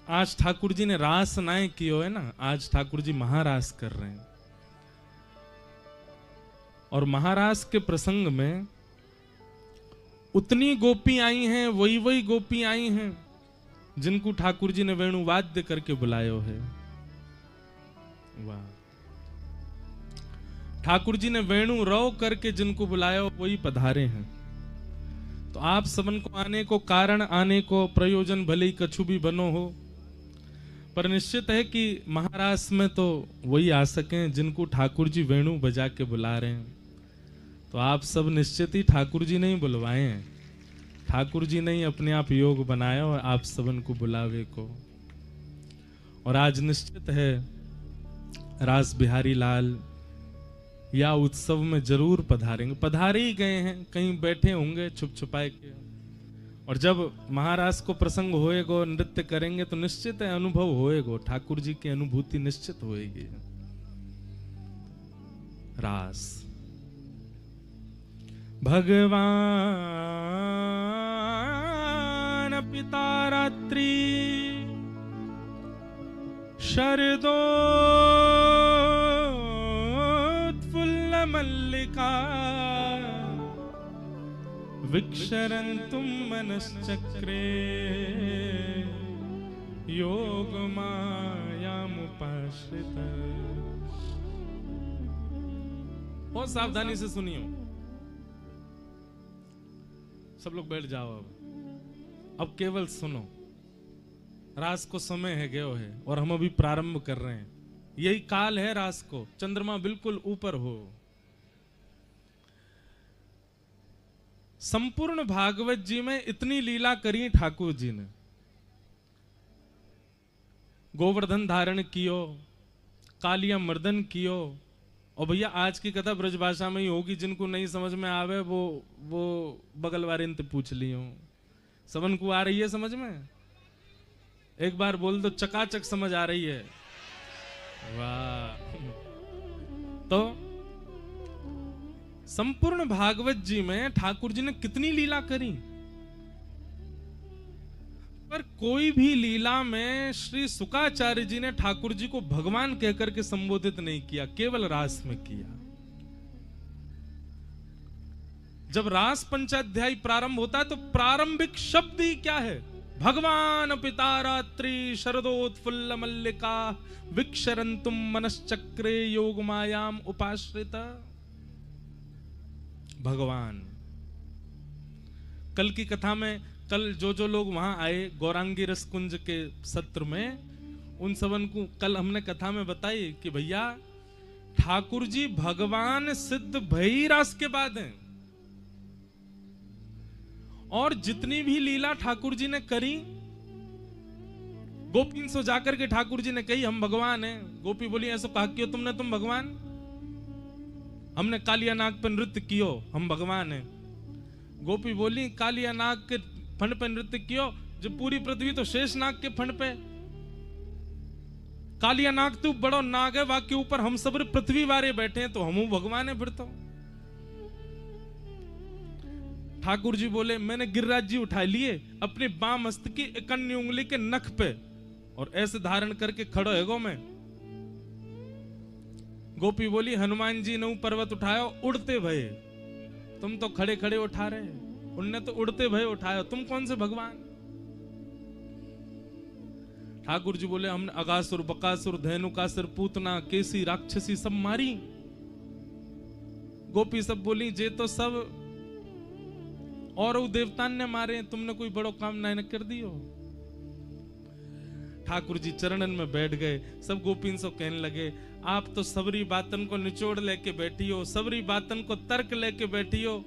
आज ठाकुर जी ने रास नाय कियो है ना, आज ठाकुर जी महारास कर रहे हैं। और महारास के प्रसंग में उतनी गोपी आई हैं, वही वही गोपी आई हैं जिनको ठाकुर जी ने वेणु वाद्य करके बुलायो है। वाह, ठाकुर जी ने वेणु रव करके जिनको बुलायो वही पधारे हैं। तो आप सबन को आने को कारण, आने को प्रयोजन भले ही कछु भी बनो हो, पर निश्चित है कि महारास में तो वही आ सके जिनको ठाकुर जी वेणु बजा के बुला रहे हैं। तो आप सब निश्चित ही ठाकुर जी नहीं बुलवाए हैं, ठाकुर जी ने ही अपने आप योग बनाया और आप सबन को बुलावे को। और आज निश्चित है रास बिहारी लाल या उत्सव में जरूर पधारेंगे, पधारे ही गए हैं, कहीं बैठे होंगे छुप छुपाए के। और जब महारास को प्रसंग होएगा, नृत्य करेंगे तो निश्चित है अनुभव होएगा, ठाकुर जी की अनुभूति निश्चित होएगी। रास भगवान पिता रात्रि शरदोत्फुल्ल मल्लिका विक्षरन्तुं मनश्चक्रे योगमायामुपाश्रिता। बहुत सावधानी से सुनियो, सब लोग बैठ जाओ। अब केवल सुनो, रास को समय है गयो है और हम अभी प्रारंभ कर रहे हैं। यही काल है रास को, चंद्रमा बिल्कुल ऊपर हो। संपूर्ण भागवत जी में इतनी लीला करी ठाकुर जी ने। गोवर्धन धारण कियो, कालिया मर्दन कियो। और भैया आज की कथा ब्रजभाषा में ही होगी, जिनको नहीं समझ में आवे वो बगल वाले इनसे पूछ लियो। सबन को आ रही है समझ में? एक बार बोल दो, चकाचक समझ आ रही है। वाह। तो संपूर्ण भागवत जी में ठाकुर जी ने कितनी लीला करी, पर कोई भी लीला में श्री शुकाचार्य जी ने ठाकुर जी को भगवान कहकर के संबोधित नहीं किया, केवल रास में किया। जब रास पंचाध्यायी प्रारंभ होता है तो प्रारंभिक शब्द ही क्या है? भगवान पिता रात्रि शरदोत्फुल्ल मल्लिका विक्षरन्तुम मनश्चक्रे योगमायाम उपाश्रिता। भगवान। कल की कथा में, कल जो लोग वहां आए गौरांगी रस कुंज के सत्र में, उन सबन को कल हमने कथा में बताई कि भैया ठाकुर जी भगवान सिद्ध भई रास के बाद हैं। और जितनी भी लीला ठाकुर जी ने करी, गोपी से जाकर के ठाकुर जी ने कही हम भगवान हैं। गोपी बोली ऐसा कहा क्यों तुमने, तुम भगवान? हमने कालिया नाग पर नृत्य कियो, हम भगवान हैं। गोपी बोली कालिया नाग के फंड पे नृत्य कियो, जब पूरी पृथ्वी तो शेष नाग के फंड पे। कालिया नाग तो बड़ो नाग है, वाके ऊपर हम सब पृथ्वी वारे बैठे हैं, तो हम भगवान है फिर तो। ठाकुर जी बोले मैंने गिरिराज जी उठा लिए अपनी बाम हस्त की इकन्नी उंगली के नख पे और ऐसे धारण करके खड़ो है गो मैं। गोपी बोली हनुमान जी ने पर्वत उठाया उड़ते भये, तुम तो खड़े खड़े उठा रहे, उनने तो उड़ते भये उठाया, तुम कौन से भगवान? ठाकुर जी बोले हमने अगासुर बकासुर धेनुकासुर पूतना केसी राक्षसी सब मारी। गोपी सब बोली जे तो सब और वो देवतान ने मारे, तुमने कोई बड़ो काम नहीं कर दियो। ठाकुर जी चरणन में बैठ गए। सब गोपीन से कहने लगे आप तो सबरी बातन को निचोड़ लेके बैठी हो, सबरी बातन को तर्क लेके बैठी हो,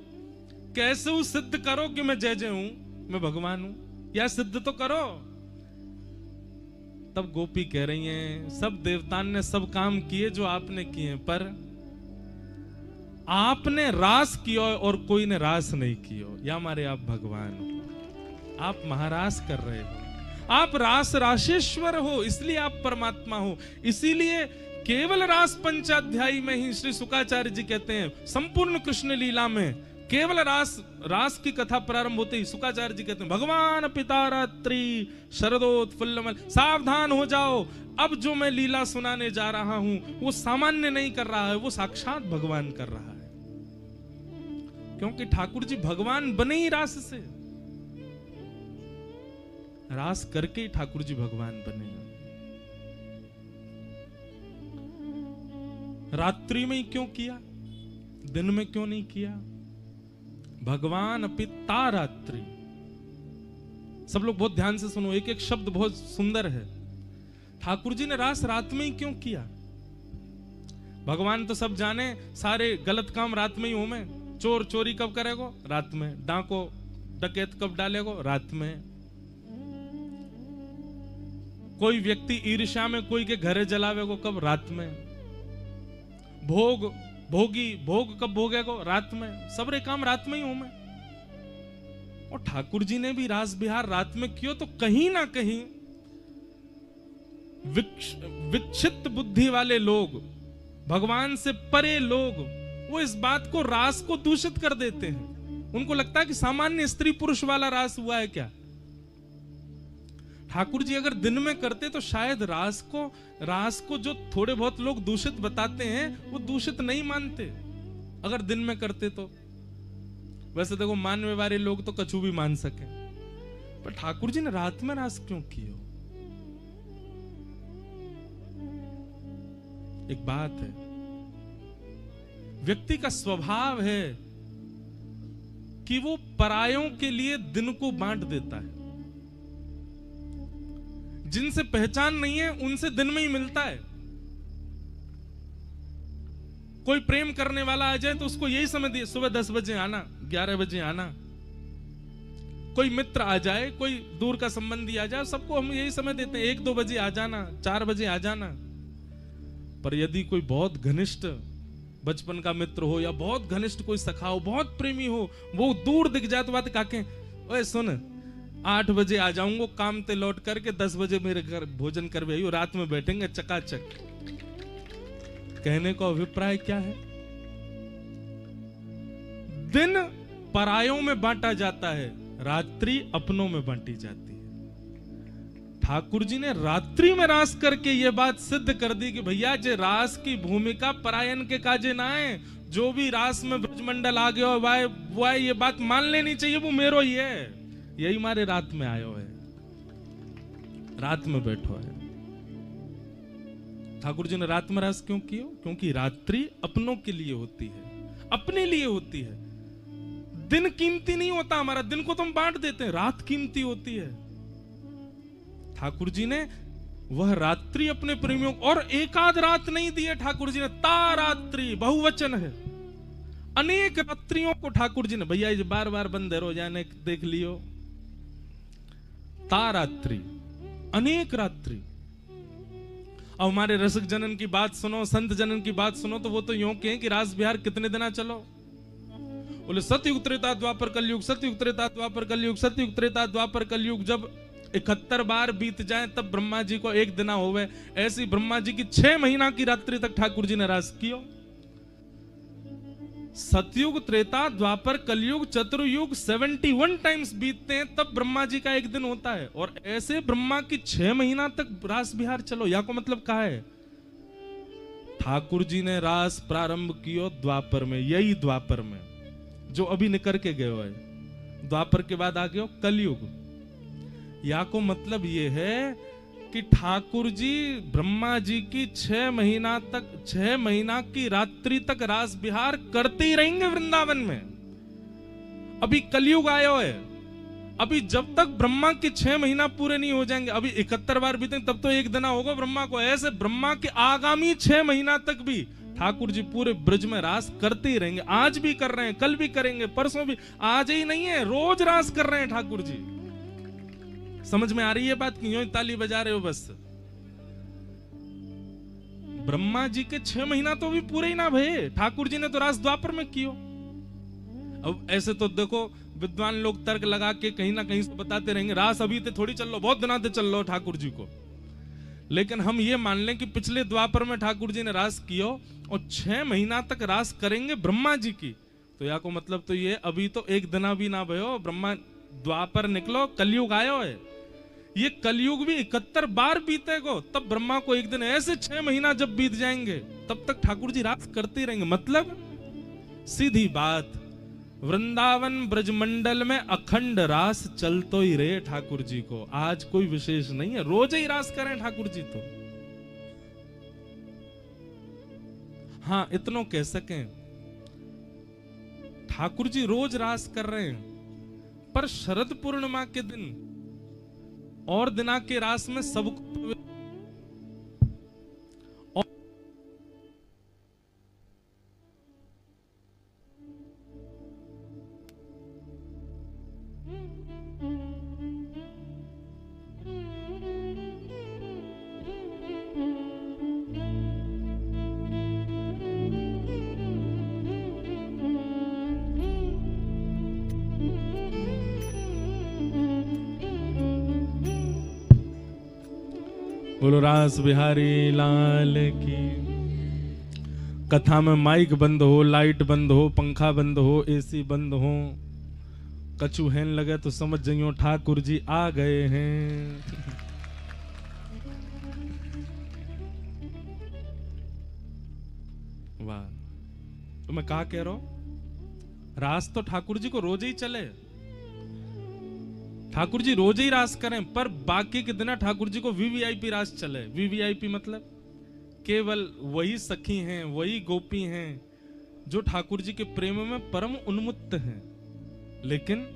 कैसे वो सिद्ध करो कि मैं जय जय हूं, मैं भगवान हूं, या सिद्ध तो करो। तब गोपी कह रही हैं सब देवतान ने सब काम किए जो आपने किए, पर आपने रास किया और कोई ने रास नहीं किया, या मारे आप भगवान हो, आप महारास कर रहे हो, आप रास राशेश्वर हो, इसलिए आप परमात्मा हो। इसीलिए केवल रास पंचाध्यायी में ही श्री शुकाचार्य जी कहते हैं संपूर्ण कृष्ण लीला में केवल रास की कथा प्रारंभ होते ही शुकाचार्य जी कहते हैं भगवान पिता रात्रि शरदोत्फुल्लमल, सावधान हो जाओ, अब जो मैं लीला सुनाने जा रहा हूं वो सामान्य नहीं कर रहा है, वो साक्षात भगवान कर रहा है। क्योंकि ठाकुर जी भगवान बने ही रास से, रास करके ही ठाकुर जी भगवान बने। रात्रि में ही क्यों किया, दिन में क्यों नहीं किया? भगवान पिता रात्रि, सब लोग बहुत ध्यान से सुनो, एक एक शब्द बहुत सुंदर है। ठाकुर जी ने रास रात में ही क्यों किया? भगवान तो सब जाने, सारे गलत काम रात में ही हो में। चोर चोरी कब करेगो? रात में। डाको डकैत कब डालेगो? रात में। कोई व्यक्ति ईर्ष्या में कोई के घरे जलावेगो कब? रात में। भोग कब भोगेगो? रात में। सबरे काम रात में ही हो में। और ठाकुर जी ने भी रास बिहार रात में कियो, तो कहीं ना कहीं विक्षिप्त बुद्धि वाले लोग, भगवान से परे लोग, वो इस बात को, रास को दूषित कर देते हैं। उनको लगता है कि सामान्य स्त्री पुरुष वाला रास हुआ है क्या? ठाकुर जी अगर दिन में करते तो शायद रास को जो थोड़े बहुत लोग दूषित बताते हैं वो दूषित नहीं मानते, अगर दिन में करते तो। वैसे देखो मानने वाले लोग तो कछु भी मान सके, पर ठाकुर जी ने रात में रास क्यों किया? एक बात है, व्यक्ति का स्वभाव है कि वो परायों के लिए दिन को बांट देता है। जिनसे पहचान नहीं है उनसे दिन में ही मिलता है। कोई प्रेम करने वाला आ जाए तो उसको यही समय दिए, सुबह 10 बजे आना, 11 बजे आना। कोई मित्र आ जाए, कोई दूर का संबंधी आ जाए, सबको हम यही समय देते हैं, 1-2 बजे आ जाना, 4 बजे आ जाना। पर यदि कोई बहुत घनिष्ठ बचपन का मित्र हो या बहुत घनिष्ठ कोई सखा हो, बहुत प्रेमी हो, वो दूर दिख जाए तो बात काके, ओए सुन 8 बजे आ जाऊंगा काम ते लौट करके, 10 बजे मेरे घर भोजन कर भी, रात में बैठेंगे चकाचक। कहने का अभिप्राय क्या है? दिन परायों में बांटा जाता है, रात्रि अपनों में बांटी जाती है। ठाकुर जी ने रात्रि में रास करके यह बात सिद्ध कर दी कि भैया जे रास की भूमिका परायण के काजे ना है, जो भी रास में ब्रजमंडल आ गया वो ये बात मान लेनी चाहिए, वो मेरो ही है। यही मारे रात में आयो है, रात में बैठो है। ठाकुर जी ने रात में रास क्यों किया? क्योंकि रात्रि अपनों के लिए होती है, अपने लिए होती है। दिन कीमती नहीं होता हमारा, दिन को तो हम बांट देते हैं, रात कीमती होती है। ठाकुर जी ने वह रात्रि अपने प्रेमियों, और एकाध रात नहीं दी है ठाकुर जी ने, तारात्रि बहुवचन है। अनेक रात्रियों को ठाकुर जी ने, भैया ये बार बार बंद है, रोजाना देख लियो, तारात्रि, अनेक रात्रि। अब हमारे रसिक जनन की बात सुनो, संत जनन की बात सुनो, तो वो तो यूं कहें कि रास बिहार कितने दिन चलो? बोले सतयुग त्रेता द्वापर कलयुग, सतयुग त्रेता द्वापर कलयुग, सतयुग त्रेता द्वापर कलयुग। जब 71 बार बीत जाए तब ब्रह्मा जी को एक दिन होवे, ऐसी ब्रह्मा जी की 6 महीना की रात्रि तक ठाकुर जी ने रास कियो। सतयुग त्रेता द्वापर कलयुग चतुर्युग 71 टाइम्स बीतते हैं तब ब्रह्मा जी का एक दिन होता है, और ऐसे ब्रह्मा की 6 महीना तक रास बिहार चलो। या को मतलब क्या है? ठाकुर जी ने रास प्रारंभ कियो द्वापर में, यही द्वापर में जो अभी निकर के गए है। द्वापर के बाद आ गयो कलयुग। या को मतलब ये है कि ठाकुर जी ब्रह्मा जी की 6 महीना की रात्रि तक रास बिहार करते ही रहेंगे वृंदावन में। अभी कलयुग आयो है, अभी जब तक ब्रह्मा के 6 महीना पूरे नहीं हो जाएंगे, अभी 71 बार बीतेंगे तब तो एक दिन होगा ब्रह्मा को। ऐसे ब्रह्मा के आगामी 6 महीना तक भी ठाकुर जी पूरे ब्रज में रास करते ही रहेंगे। आज भी कर रहे हैं, कल भी करेंगे, परसों भी। आज ही नहीं है, रोज रास कर रहे हैं ठाकुर जी। समझ में आ रही है बात? क्यों ताली बजा रहे हो? बस ब्रह्मा जी के 6 महीना तो भी पूरे ही ना भये, ठाकुर जी ने तो रास द्वापर में कियो। अब ऐसे तो देखो विद्वान लोग तर्क लगा के कहीं ना कहीं से बताते रहेंगे रास अभी ते थोड़ी चल लो, बहुत दिना ते चल लो ठाकुर जी को। लेकिन हम ये मान लें कि पिछले द्वापर में ठाकुर जी ने रास कियो और 6 महीना तक रास करेंगे ब्रह्मा जी की, तो या को मतलब तो ये अभी तो एक दिना भी ना भयो, ब्रह्मा द्वापर निकलो, कलयुग आयो है। ये कलयुग भी 71 बार बीतेगो, तब ब्रह्मा को एक दिन ऐसे 6 महीना जब बीत जाएंगे तब तक ठाकुर जी रास करते रहेंगे। मतलब सीधी बात, वृंदावन ब्रजमंडल में अखंड रास चलतो ही रहे ठाकुर जी को। आज कोई विशेष नहीं है, रोज ही रास करें ठाकुर जी तो। हाँ इतनो कह सकें, ठाकुर जी रोज रास कर रहे हैं, पर शरद पूर्णिमा के दिन और दिना के रास में सबको बोलो रास बिहारी लाल की। कथा में माइक बंद हो, लाइट बंद हो, पंखा बंद हो, एसी बंद हो, कछु हैन लगे तो समझ जाइयो ठाकुर जी आ गए हैं। वाह, तो मैं कहा कह रहा हूं, रास तो ठाकुर जी को रोज ही चले, ठाकुर जी रोज ही रास करें, पर बाकी के दिन ठाकुर जी को वीवीआईपी रास चले। वीवीआईपी मतलब केवल वही सखी हैं, वही गोपी हैं जो ठाकुर जी के प्रेम में परम उन्मुक्त हैं। लेकिन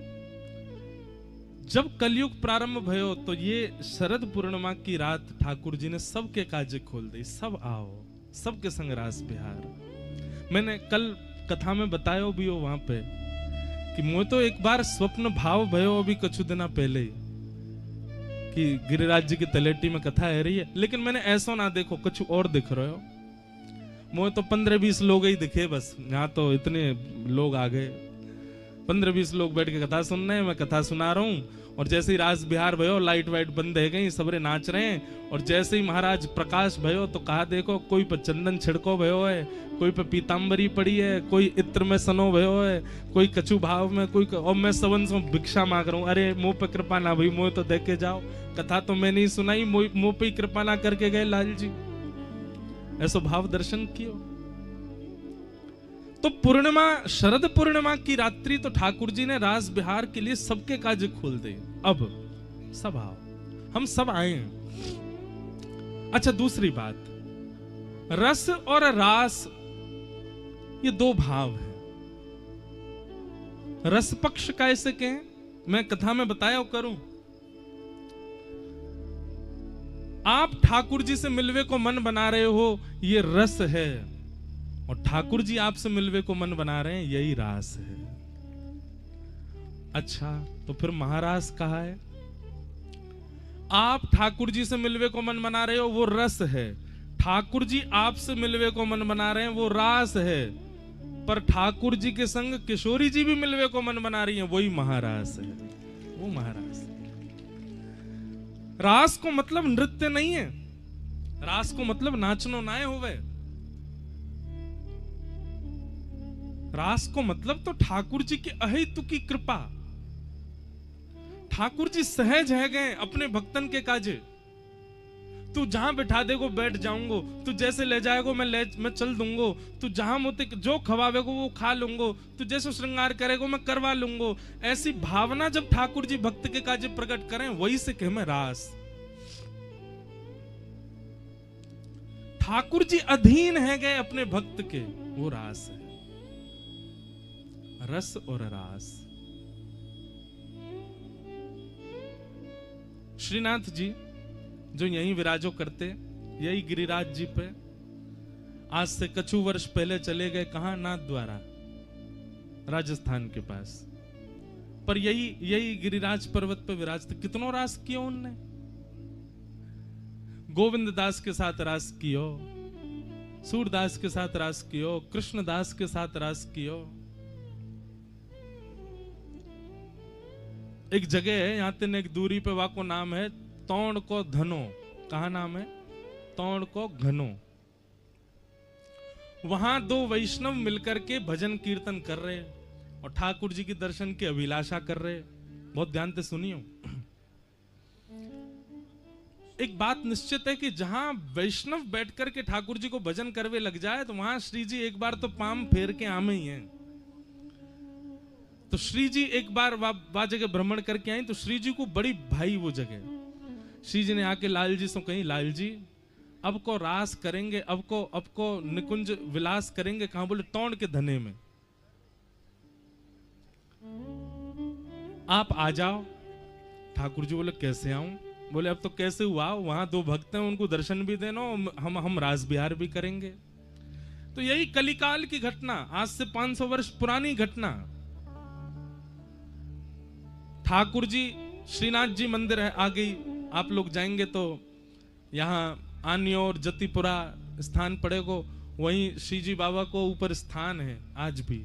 जब कलयुग प्रारंभ भयो तो ये शरद पूर्णिमा की रात ठाकुर जी ने सबके काजे खोल दी। सब आओ, सबके संग रास बिहार। मैंने कल कथा में बताया भी हो वहां पे कि मुझे तो एक बार स्वप्न भाव भयो अभी कुछ दिना पहले ही कि गिरिराज जी की तलेटी में कथा है रही है, लेकिन मैंने ऐसा ना देखो, कुछ और दिख रहे हो। मुझे तो 15-20 लोग ही दिखे बस, यहाँ तो इतने लोग आ गए, 15-20 लोग बैठ के कथा सुन रहे हैं, मैं कथा सुना रहा हूँ। और जैसे ही रास बिहार भयो, लाइट वाइट बंद है गई, सबरे नाच रहे हैं। और जैसे ही महाराज प्रकाश भयो तो कहा देखो कोई पे चंदन छिड़को भयो है, कोई पे पीताम्बरी पड़ी है, कोई इत्र में सनो भयो है, कोई कछु भाव में, कोई और मैं सवन से भिक्षा मांग रहा हूँ। अरे मुंह पे कृपा ना भाई, मुंह तो देख के जाओ, कथा तो मैं नहीं सुनाई, मुंह पे कृपा ना करके गए लाल जी। ऐसा भाव दर्शन कियो। तो पूर्णिमा, शरद पूर्णिमा की रात्रि तो ठाकुर जी ने रास बिहार के लिए सबके काज खोल दे। अब सब आओ, हम सब आए हैं। अच्छा दूसरी बात, रस और रास ये दो भाव हैं। रस पक्ष कैसे कहें, मैं कथा में बताया करूं। आप ठाकुर जी से मिलवे को मन बना रहे हो, ये रस है, और ठाकुर जी आपसे मिलवे को मन बना रहे हैं, यही रास है। अच्छा तो फिर महारास कहा है? आप ठाकुर जी से मिलवे को मन बना रहे हो, वो रस है। ठाकुर जी आपसे मिलवे को मन बना रहे हैं, वो रास है। पर ठाकुर जी के संग किशोरी जी भी मिलवे को मन बना रही हैं, वही महारास है, वो महारास है। रास को मतलब नृत्य नहीं है, रास को मतलब नाचनो नाय होवे। रास को मतलब तो ठाकुर जी की अहेतु की कृपा। ठाकुर जी सहज है गए अपने भक्तन के काजे। तू जहां बैठा देगो बैठ जाऊंगो, तू जैसे ले जाएगो मैं चल दूंगो, तू जहां मुझे जो खवावेगो वो खा लूंगो, तू जैसे श्रृंगार करेगो मैं करवा लूंगो। ऐसी भावना जब ठाकुर जी भक्त के काजे प्रकट करें, वही से कहे मैं रास। ठाकुर जी अधीन है गए अपने भक्त के, वो रास है। रस और रास। श्रीनाथ जी जो यहीं विराजो करते, यही गिरिराज जी पे आज से कछु वर्ष पहले चले गए, कहां? नाथ द्वारा, राजस्थान के पास। पर यही गिरिराज पर्वत पे विराजते। कितनो रास कियो उनने। गोविंद दास के साथ रास कियो, सूरदास के साथ रास कियो, कृष्णदास के साथ रास कियो। एक जगह है यहाँ तीन एक दूरी पे, वाको नाम है तौण को धनो। कहा नाम है? तौण को घनो। वहां दो वैष्णव मिलकर के भजन कीर्तन कर रहे हैं और ठाकुर जी के दर्शन की अभिलाषा कर रहे हैं। बहुत ध्यान से सुनियो। एक बात निश्चित है कि जहां वैष्णव बैठकर के ठाकुर जी को भजन करवे लग जाए तो वहां श्री जी एक बार तो पाम फेर के आमे ही हैं। तो श्री जी एक बार वह जगह भ्रमण करके आई तो श्री जी को बड़ी भाई वो जगह। श्री जी ने आके लाल जी से कही, लाल जी अब को रास करेंगे, अब को निकुंज विलास करेंगे कहां? बोले तौण के धने में। आप आ जाओ। ठाकुर जी बोले कैसे आऊं? बोले अब तो कैसे हुआ, वहां दो भक्त हैं उनको दर्शन भी देना, हम रास बिहार भी करेंगे। तो यही कलिकाल की घटना, आज से 500 वर्ष पुरानी घटना। ठाकुर जी श्रीनाथ जी मंदिर है आ गई, आप लोग जाएंगे तो यहाँ आनी और जतिपुरा स्थान पड़ेगा, वहीं श्री जी बाबा को ऊपर स्थान है आज भी।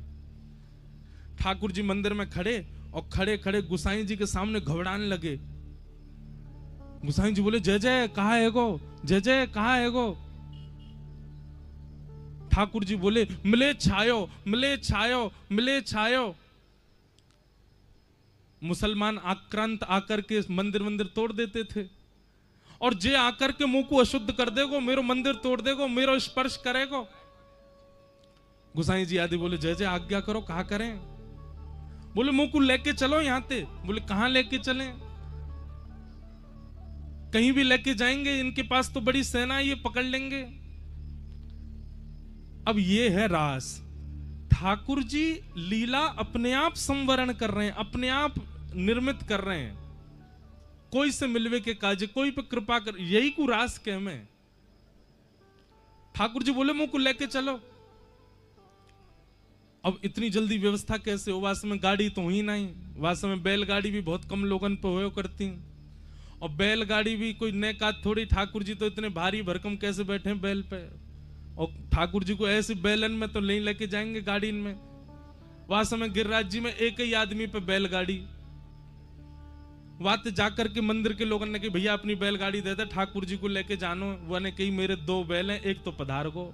ठाकुर जी मंदिर में खड़े और खड़े खड़े गुसाई जी के सामने घबराने लगे। गुसाई जी बोले जय जय कहा है गो, जय जय कहा है गो। ठाकुर जी बोले मिले छायो, मिले छायो, मिले छायो। मुसलमान आक्रांत आकर के मंदिर तोड़ देते थे और जे आकर के मुंह को अशुद्ध कर देगो, मेरो मंदिर तोड़ देगो, मेरो स्पर्श करेगो। गुसाई जी आदि बोले जय जय आज्ञा करो, कहा करें? बोले मुंह को लेके चलो यहां से। बोले कहां लेके चलें? कहीं भी लेके जाएंगे, इनके पास तो बड़ी सेना है, ये पकड़ लेंगे। अब ये है रास। ठाकुर जी लीला अपने आप संवरण कर रहे हैं, अपने आप निर्मित कर रहे हैं। कोई से मिलवे के काज, कोई पे कृपा कर, यही को रास के में। ठाकुर जी बोले मुंह को लेके चलो। अब इतनी जल्दी व्यवस्था कैसे हो? वास्तव में गाड़ी तो हुई नहीं, वास्तव में बैलगाड़ी भी बहुत कम लोगन पे हो करती, और बैलगाड़ी भी कोई नए का थोड़ी। ठाकुर जी तो इतने भारी भरकम कैसे बैठे हैं बैल पे, और ठाकुर जी को ऐसे बैलन में तो नहीं लेके जाएंगे गाड़ी में। वास्तव में गिरिराज जी में एक ही आदमी पे बैलगाड़ी। वात जाकर के मंदिर के लोगों ने कही भैया अपनी बैलगाड़ी दे दे, ठाकुर जी को लेके जानो। वो ने कही मेरे 2 बैल हैं, एक तो पधार गो,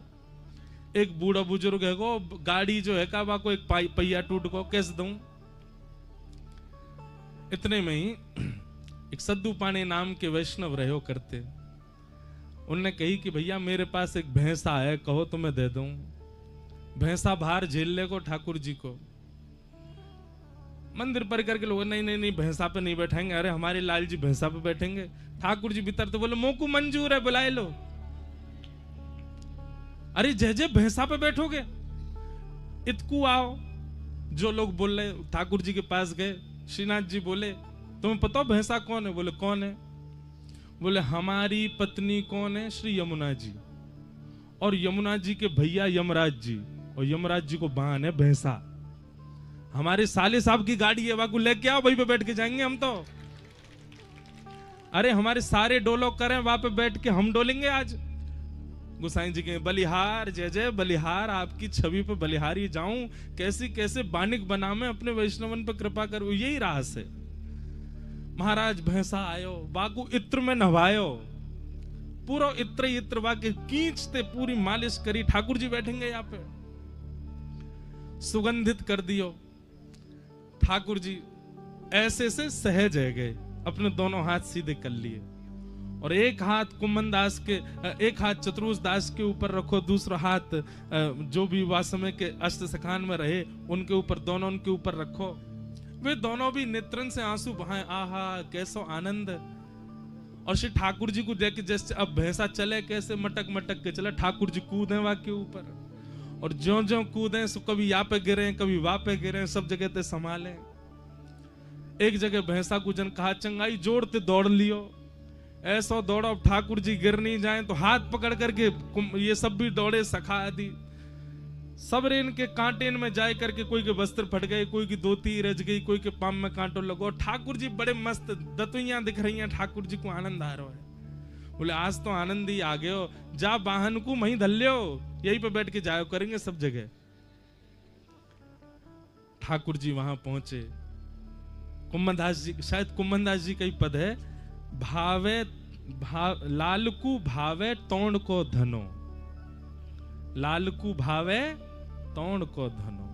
एक बूढ़ा बुजुर्ग है गो, गाड़ी जो है का वाको एक पहिया टूट गो, कैसे दूं? इतने में ही एक सद्दू पाने नाम के वैष्णव रहो करते, उनने कही कि भैया मेरे पास एक भैंसा है, कहो तो मैं दे दूं। भैंसा भार झेल ले को ठाकुर जी को। मंदिर परिकर के लोग नहीं नहीं नहीं भैंसा पे नहीं बैठेंगे। अरे हमारे लाल जी भैंसा पे बैठेंगे। ठाकुर जी भीतर तो बोले मोकू मंजूर है, बुलाए लो। अरे जय जय भैंसा पे बैठोगे? इतकू आओ। जो लोग बोल रहे ठाकुर जी के पास गए। श्रीनाथ जी बोले तुम्हें पता भैंसा कौन है? बोले कौन है? बोले हमारी पत्नी कौन है? श्री यमुना जी, और यमुना जी के भैया यमराज जी, और यमराज जी को वाहन है भैंसा। हमारे साले साहब की गाड़ी है, वाकू लेके आओ, वहीं पे बैठ के जाएंगे हम तो। अरे हमारे सारे डोलो करें, वहां पे बैठ के हम डोलेंगे आज। गुसाई जी के बलिहार, जय जय बलिहार, आपकी छवि पे बलिहारी जाऊं, कैसी कैसे बानिक बना में अपने वैष्णवन पे कृपा करूं, यही रास है। महाराज भैंसा आयो, बाकू इत्र में नवायो, पूरा इत्र वाके खींचते पूरी मालिश करी। ठाकुर जी बैठेंगे यहाँ पे, सुगंधित कर दियो। ठाकुर जी ऐसे से सहज है गए, अपने दोनों हाथ सीधे कर लिए, और एक हाथ कुम्मन दास के, एक हाथ चतुर्भुज दास के ऊपर रखो, दूसरा हाथ जो भी वासमे के अष्ट सखान में रहे उनके ऊपर, दोनों उनके ऊपर रखो। वे दोनों भी नेत्रन से आंसू बहाए, आहा कैसो आनंद। और श्री ठाकुर जी को देख के जैसे अब भैंसा चले कैसे मटक मटक के चले, ठाकुर जी कूदे वहां के ऊपर, और ज्यो ज्यो कूदे सो कभी यहाँ पे गिरे कभी वहां पे गिरे, सब जगह ते संभाले। एक जगह भैंसा को जन कहा चंगाई जोड़ते दौड़ लियो, ऐसा दौड़ो ठाकुर जी गिर नहीं जाए, तो हाथ पकड़ करके ये सब भी दौड़े, सखा आदि सब रेन के कांटे में जाए करके, कोई के वस्त्र फट गए, कोई की धोती रच गई, कोई के पाम में कांटो लगो। ठाकुर जी बड़े मस्त दतुइयां दिख रही हैं, ठाकुर जी को आनंद आ रहा है। बोले आज तो आनंद ही आ गयो, जा वाहन को वहीं धल्यो, यहीं पे बैठ के जायो करेंगे सब जगह। ठाकुर जी वहां पहुंचे। कुम्मनदास जी, शायद कुम्मनदास जी का ही पद है, लालकू भावे तोड़ को धनो, लालकू भावे तौण को धनो।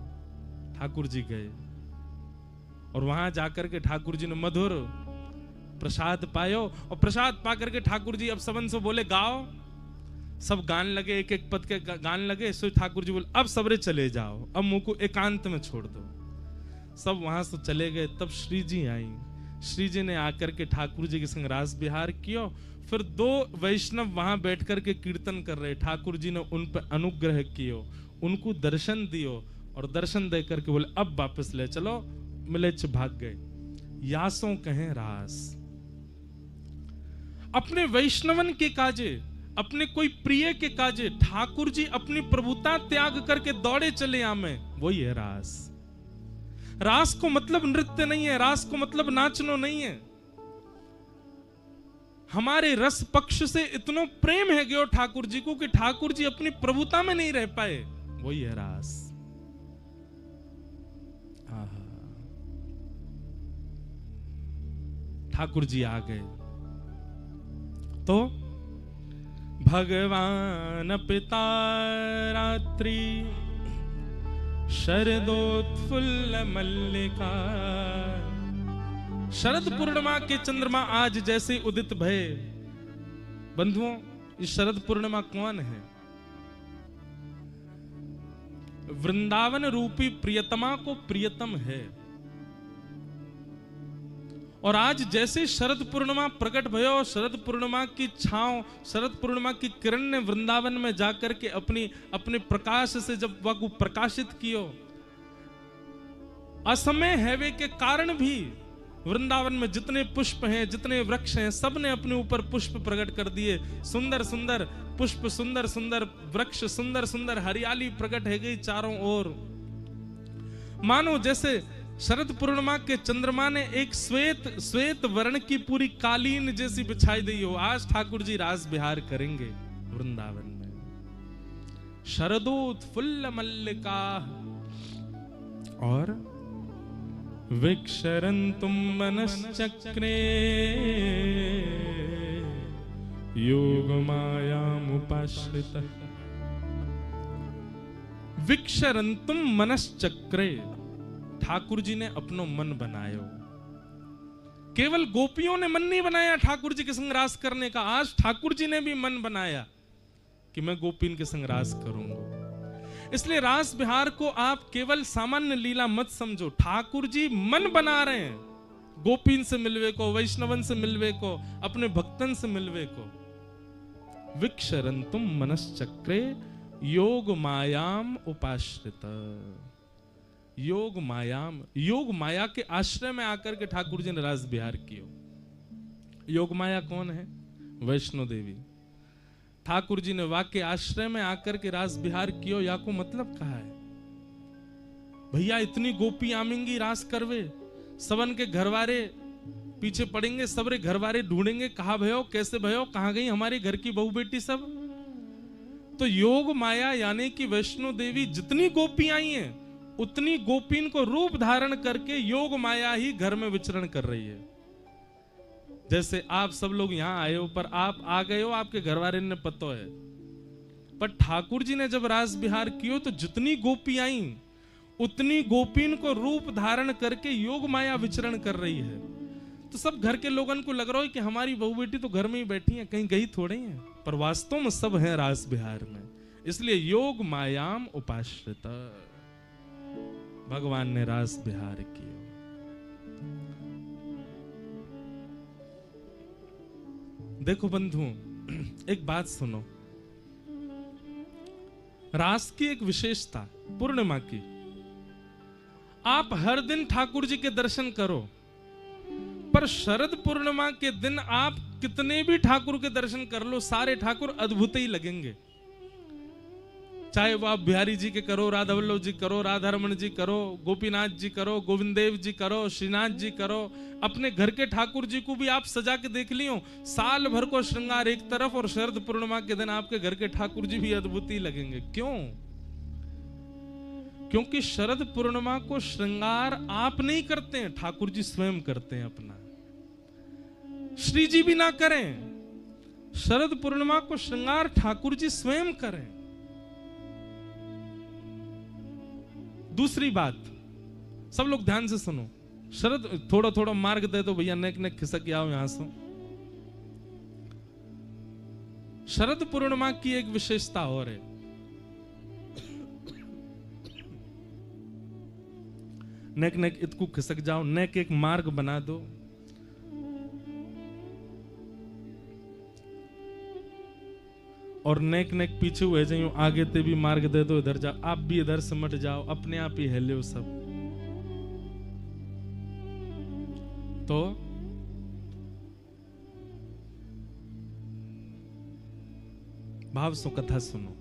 ठाकुर जी गए और वहां जाकर के ठाकुर जी ने मधुर प्रसाद पायो, और प्रसाद पा करके ठाकुर जी अब सबन से बोले गाओ। सब गान लगे, एक एक पद के गान लगे। सो ठाकुर जी बोले अब सबरे चले जाओ, अब मुंह को एकांत में छोड़ दो। सब वहां से चले गए। तब श्री जी आई। श्री जी ने आकर के ठाकुर जी के संग रास विहार किया। फिर दो वैष्णव वहां बैठ करके कीर्तन कर रहे। ठाकुर जी ने उन पर अनुग्रह कियो, उनको दर्शन दियो, और दर्शन दे करके बोले अब वापस ले चलो। मिलेच भाग गए। यासों कहें रास। अपने वैष्णवन के काजे, अपने कोई प्रिय के काजे ठाकुर जी अपनी प्रभुता त्याग करके दौड़े चले आमे, वही है रास। रास को मतलब नृत्य नहीं है, रास को मतलब नाचनो नहीं है। हमारे रस पक्ष से इतना प्रेम है गयो ठाकुर जी को कि ठाकुर जी अपनी प्रभुता में नहीं रह पाए, वही है रास। ठाकुर जी आ गए तो भगवान पिता रात्रि शरदोत्फुल्ल मल्लिका। शरद पूर्णिमा के चंद्रमा आज जैसे उदित भये। बंधुओं, इस शरद पूर्णिमा कौन है? वृंदावन रूपी प्रियतमा को प्रियतम है। और आज जैसे शरद पूर्णिमा प्रकट भयो, शरद पूर्णिमा की छांव, शरद पूर्णिमा की किरण ने वृंदावन में जाकर के अपने प्रकाश से जब वह प्रकाशित कियो, असमय हैवे के कारण भी वृंदावन में जितने पुष्प हैं, जितने वृक्ष हैं, सब ने अपने ऊपर पुष्प प्रकट कर दिए। सुंदर सुंदर पुष्प, सुंदर सुंदर वृक्ष, सुंदर सुंदर हरियाली प्रकट है गई चारों ओर। मानो जैसे शरद पूर्णिमा के चंद्रमा ने एक श्वेत वर्ण की पूरी कालीन जैसी बिछाई दी हो। आज ठाकुर जी रास विहार करेंगे वृंदावन में। शरदोत्फुल्ल मल्लिका और विक्षरन्तुम मनश्चक्रे योगमायामुपाश्रितः। विक्षरन्तुम मनश्चक्रे, ठाकुर जी ने अपनो मन बनायो। केवल गोपियों ने मन नहीं बनाया ठाकुर जी के संग रास करने का, आज ठाकुर जी ने भी मन बनाया कि मैं गोपीन के संग रास करूंगा। इसलिए रास विहार को आप केवल सामान्य लीला मत समझो। ठाकुर जी मन बना रहे हैं गोपीन से मिलवे को, वैष्णवन से मिलवे को, अपने भक्तन से मिलवे को। विक्षरन्तुम मनश्चक्रे योग मायाम उपाश्रित। योग मायाम, योग माया के आश्रय में आकर के ठाकुर जी ने रास विहार कियो। योग माया कौन है? वैष्णो देवी। ठाकुर जी ने वाक्य आश्रय में आकर के रास विहार कियो, या को मतलब कहा है भैया इतनी गोपी आमेंगी रास करवे, सबन के घरवारे पीछे पड़ेंगे, सबरे घरवारे ढूंढेंगे कहा भयो, कैसे भयो, कहां गई हमारे घर की बहू बेटी सब। तो योग माया यानी कि वैष्णो देवी जितनी गोपी आई हैं उतनी गोपीन को रूप धारण करके योग माया ही घर में विचरण कर रही है। जैसे आप सब लोग यहां आए हो, पर आप आ गए हो, आपके घरवाले ने पतो है, पर ठाकुर जी ने जब रास विहार कियो तो जितनी गोपी आई उतनी गोपीन को रूप धारण करके योग माया विचरण कर रही है। तो सब घर के लोगन को लग रहा है कि हमारी बहू बेटी तो घर में ही बैठी है, कहीं गई थोड़ी है, पर वास्तव में सब है रास विहार में। इसलिए योग मायाम उपाश्रित, भगवान ने रास विहार किया। देखो बंधुओं, एक बात सुनो, रास की एक विशेषता पूर्णिमा की, आप हर दिन ठाकुर जी के दर्शन करो, पर शरद पूर्णिमा के दिन आप कितने भी ठाकुर के दर्शन कर लो, सारे ठाकुर अद्भुत ही लगेंगे। चाहे वो आप बिहारी जी के करो, राधा वल्लभ जी करो, राधा रमन जी करो, गोपीनाथ जी करो, गोविंद देव जी करो, श्रीनाथ जी करो, अपने घर के ठाकुर जी को भी आप सजा के देख लियो, साल भर को श्रृंगार एक तरफ, और शरद पूर्णिमा के दिन आपके घर के ठाकुर जी भी अद्भुत ही लगेंगे। क्यों? क्योंकि शरद पूर्णिमा को श्रृंगार आप नहीं करते हैं, ठाकुर जी स्वयं करते हैं अपना। श्री जी भी ना करें, शरद पूर्णिमा को श्रृंगार ठाकुर जी स्वयं करें। दूसरी बात, सब लोग ध्यान से सुनो, शरद थोड़ा थोड़ा मार्ग दे दो भैया, नेक नेक खिसक आओ यहां से। शरद पूर्णिमा की एक विशेषता और है, नेक नेक इतकू खिसक जाओ, नेक एक मार्ग बना दो। और नेक नेक पीछे हुए जाइयो, आगे ते भी मार्ग दे दो, इधर जाओ, आप भी इधर सिमट जाओ, अपने आप ही हिले सब। तो भाव सो कथा सुनो।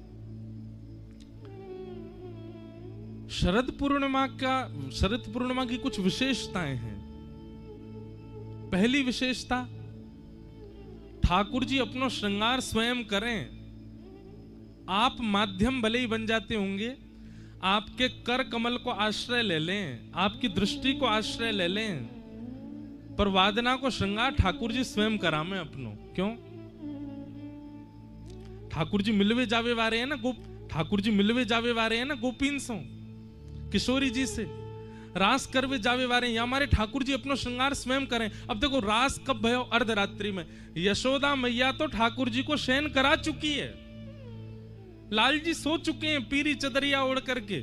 शरद पूर्णिमा की कुछ विशेषताएं हैं। पहली विशेषता, ठाकुर जी अपनो श्रृंगार स्वयं करें। आप माध्यम भले ही बन जाते होंगे, आपके कर कमल को आश्रय ले लें, आपकी दृष्टि को आश्रय ले लें, पर वादना को श्रृंगार ठाकुर जी स्वयं करामें अपनो। क्यों? ठाकुर जी मिलवे जावे वारे हैं ना, ठाकुर जी मिलवे जावे वारे हैं ना गोपीन सो, किशोरी जी से रास करवे जावे वारे, या हमारे ठाकुर जी अपनो श्रृंगार स्वयं करें। अब देखो रास कब भयो? अर्धरात्रि में। यशोदा मैया तो ठाकुर जी को शयन करा चुकी है, लाल जी सो चुके हैं पीरी चदरिया ओढ़ करके।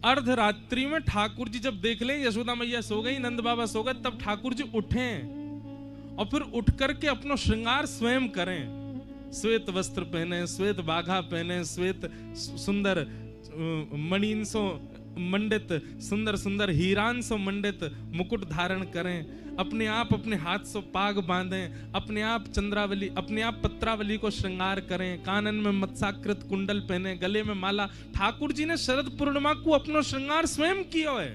अर्धरात्रि में ठाकुर जी जब देख लें यशोदा मैया सो गई, नंद बाबा सो गए, तब ठाकुर जी उठे और फिर उठ करके अपनो श्रृंगार स्वयं करें। श्वेत वस्त्र पहने, श्वेत बाघा पहने, श्वेत सुंदर मणिन सो मंडित, सुंदर सुंदर हीरान सो मंडित मुकुट धारण करें, अपने आप अपने हाथ से पाग बांधें, अपने आप चंद्रावली, अपने आप पत्रावली को श्रृंगार करें, कानन में मत्स्याकृत कुंडल पहने, गले में माला। ठाकुर जी ने शरद पूर्णिमा को अपना श्रृंगार स्वयं किया है,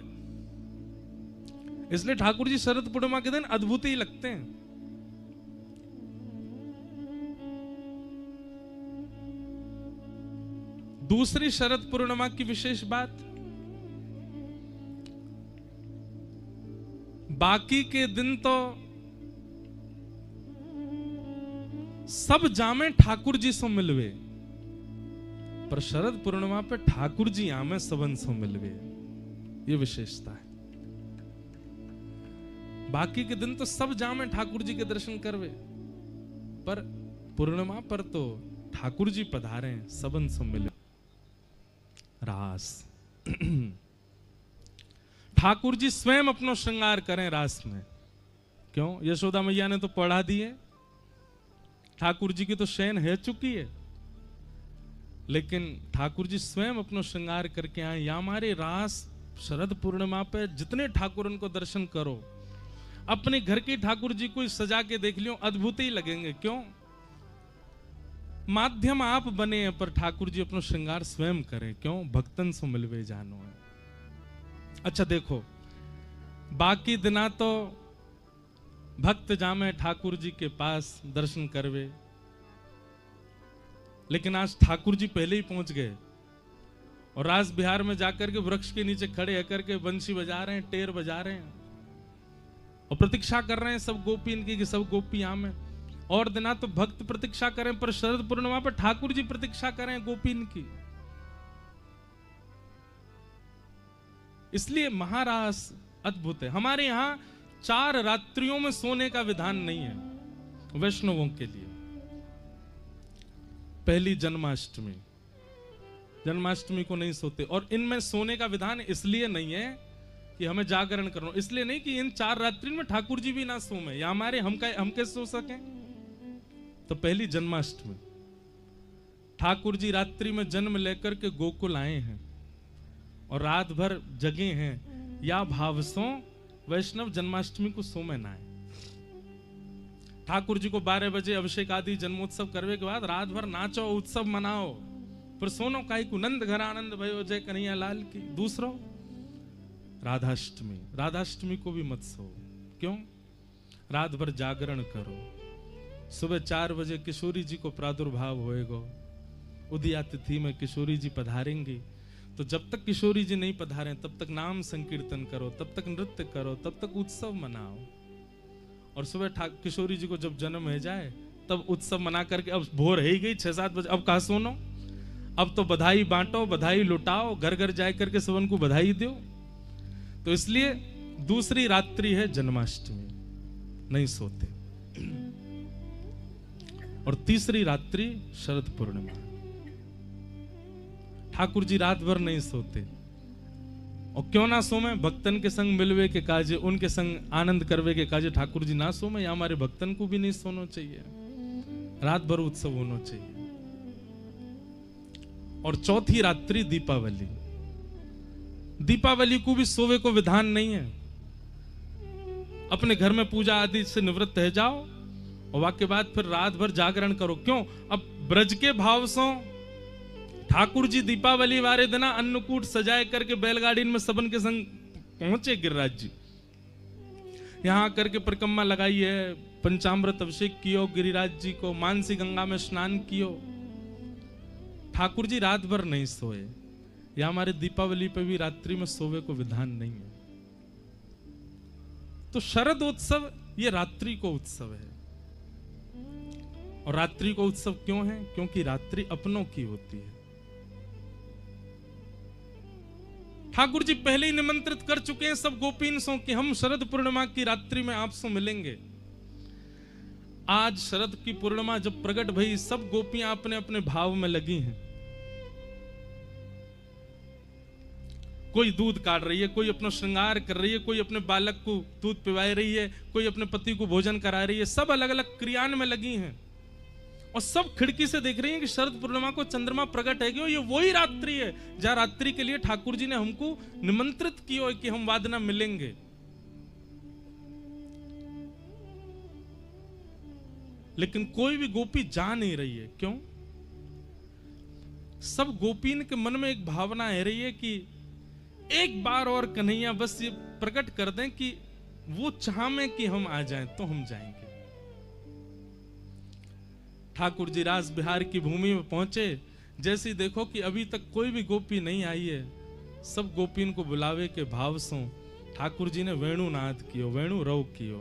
इसलिए ठाकुर जी शरद पूर्णिमा के दिन अद्भुत ही लगते हैं। दूसरी शरद पूर्णिमा की विशेष बात, बाकी के दिन तो सब जामे ठाकुर जी से मिलवे, पर शरद पूर्णिमा पे ठाकुर जी आमे सबन से मिलवे, ये विशेषता है। बाकी के दिन तो सब जामे ठाकुर जी के दर्शन करवे, पर पूर्णिमा पर तो ठाकुर जी पधारे, सबन से मिले। रास ठाकुर जी स्वयं अपनो श्रृंगार करें रास में। क्यों? यशोदा मैया ने तो पढ़ा दिए, ठाकुर जी की तो शयन है चुकी है, लेकिन ठाकुर जी स्वयं अपनो श्रृंगार करके आए। या हमारे रास शरद पूर्णिमा पे जितने ठाकुर उनको दर्शन करो, अपने घर के ठाकुर जी को सजा के देख लियो, अद्भुत ही लगेंगे। क्यों? माध्यम आप बने हैं, पर ठाकुर जी अपना श्रृंगार स्वयं करें। क्यों? भक्तन से मिलवे जानो है। अच्छा देखो, बाकी दिना तो भक्त जामे ठाकुर जी के पास दर्शन करवे, लेकिन आज ठाकुर जी पहले ही पहुंच गए और रास बिहार में जाकर के वृक्ष के नीचे खड़े होकर के बंसी बजा रहे हैं, टेर बजा रहे हैं और प्रतीक्षा कर रहे हैं सब गोपी इनकी कि सब गोपी आमे। और दिना तो भक्त प्रतीक्षा करें, पर शरद पूर्णिमा पर ठाकुर जी प्रतीक्षा करें गोपीन की। इसलिए महारास अद्भुत है। हमारे यहां 4 रात्रियों में सोने का विधान नहीं है वैष्णवों के लिए। पहली जन्माष्टमी, जन्माष्टमी को नहीं सोते, और इनमें सोने का विधान इसलिए नहीं है कि हमें जागरण करना, इसलिए नहीं कि इन 4 रात्रि में ठाकुर जी भी ना सोए, या हमारे हम कैसे सो सकें। तो पहली जन्माष्टमी, ठाकुर जी रात्रि में जन्म लेकर के गोकुल आए हैं और रात भर जगे हैं, या भाव सो वैष्णव जन्माष्टमी को सोमे ना आए। ठाकुर जी को 12 बजे अभिषेक आदि जन्मोत्सव करने के बाद रात भर नाचो, उत्सव मनाओ, पर सोनो काई को, नंद घर आनंद भयो जय कन्हैया लाल की। दूसरो राधाष्टमी, राधाष्टमी को भी मत सो। क्यों? रात भर जागरण करो। सुबह 4 बजे किशोरी जी को प्रादुर्भाव होएगा, उदया तिथि में किशोरी जी पधारेंगी, तो जब तक किशोरी जी नहीं पधारे तब तक नाम संकीर्तन करो, तब तक नृत्य करो, तब तक उत्सव मनाओ। और सुबह किशोरी जी को जब जन्म हो जाए तब उत्सव मना करके, अब भोर ही गई 6-7 बजे, अब कहा सोनो, अब तो बधाई बांटो, बधाई लुटाओ, घर घर जाए करके सबन को बधाई दो। तो इसलिए दूसरी रात्रि है जन्माष्टमी, नहीं सोते। और तीसरी रात्रि शरद पूर्णिमा, ठाकुर जी रात भर नहीं सोते। और क्यों ना सोमे? भक्तन के संग मिलवे के काजे, उनके संग आनंद करवे के काजे ठाकुर जी ना सोमे, या हमारे भक्तन को भी नहीं सोना चाहिए, रात भर उत्सव होना चाहिए। और चौथी रात्रि दीपावली, दीपावली को भी सोवे को विधान नहीं है। अपने घर में पूजा आदि से निवृत्त रह जाओ और वाके बाद फिर रात भर जागरण करो। क्यों? अब ब्रज के भाव से ठाकुर जी दीपावली वाले दिन अन्नकूट सजाए करके बैलगाड़ी में सबन के संग पहुंचे गिरिराज जी। यहां करके परिक्रमा लगाई है, पंचामृत अभिषेक कियो गिरिराज जी को, मानसी गंगा में स्नान कियो। ठाकुर जी रात भर नहीं सोए, या हमारे दीपावली पे भी रात्रि में सोवे को विधान नहीं है। तो शरद उत्सव ये रात्रि को उत्सव है। और रात्रि को उत्सव क्यों है? क्योंकि रात्रि अपनों की होती है। ठाकुर जी पहले ही निमंत्रित कर चुके हैं सब गोपीन सो कि हम शरद पूर्णिमा की रात्रि में आपसे मिलेंगे। आज शरद की पूर्णिमा जब प्रकट भई, सब गोपियां अपने अपने भाव में लगी हैं। कोई दूध काट रही है, कोई अपना श्रृंगार कर रही है, कोई अपने बालक को दूध पिला रही है, कोई अपने पति को भोजन करा रही है। सब अलग अलग क्रियान में लगी हैं और सब खिड़की से देख रही हैं कि शरद पूर्णिमा को चंद्रमा प्रकट है कि ये वही रात्रि है जहां रात्रि के लिए ठाकुर जी ने हमको निमंत्रित किया कि हम वादना मिलेंगे। लेकिन कोई भी गोपी जा नहीं रही है। क्यों? सब गोपीन के मन में एक भावना है रही है कि एक बार और कन्हैया बस ये प्रकट कर दें कि वो चाह में कि हम आ जाएं तो हम जाएंगे। ठाकुर जी रास बिहार की भूमि में पहुंचे, जैसे ही देखो कि अभी तक कोई भी गोपी नहीं आई है, सब गोपीन को बुलावे के भाव से ठाकुर जी ने वेणु नाद कियो, वेणु रव कियो।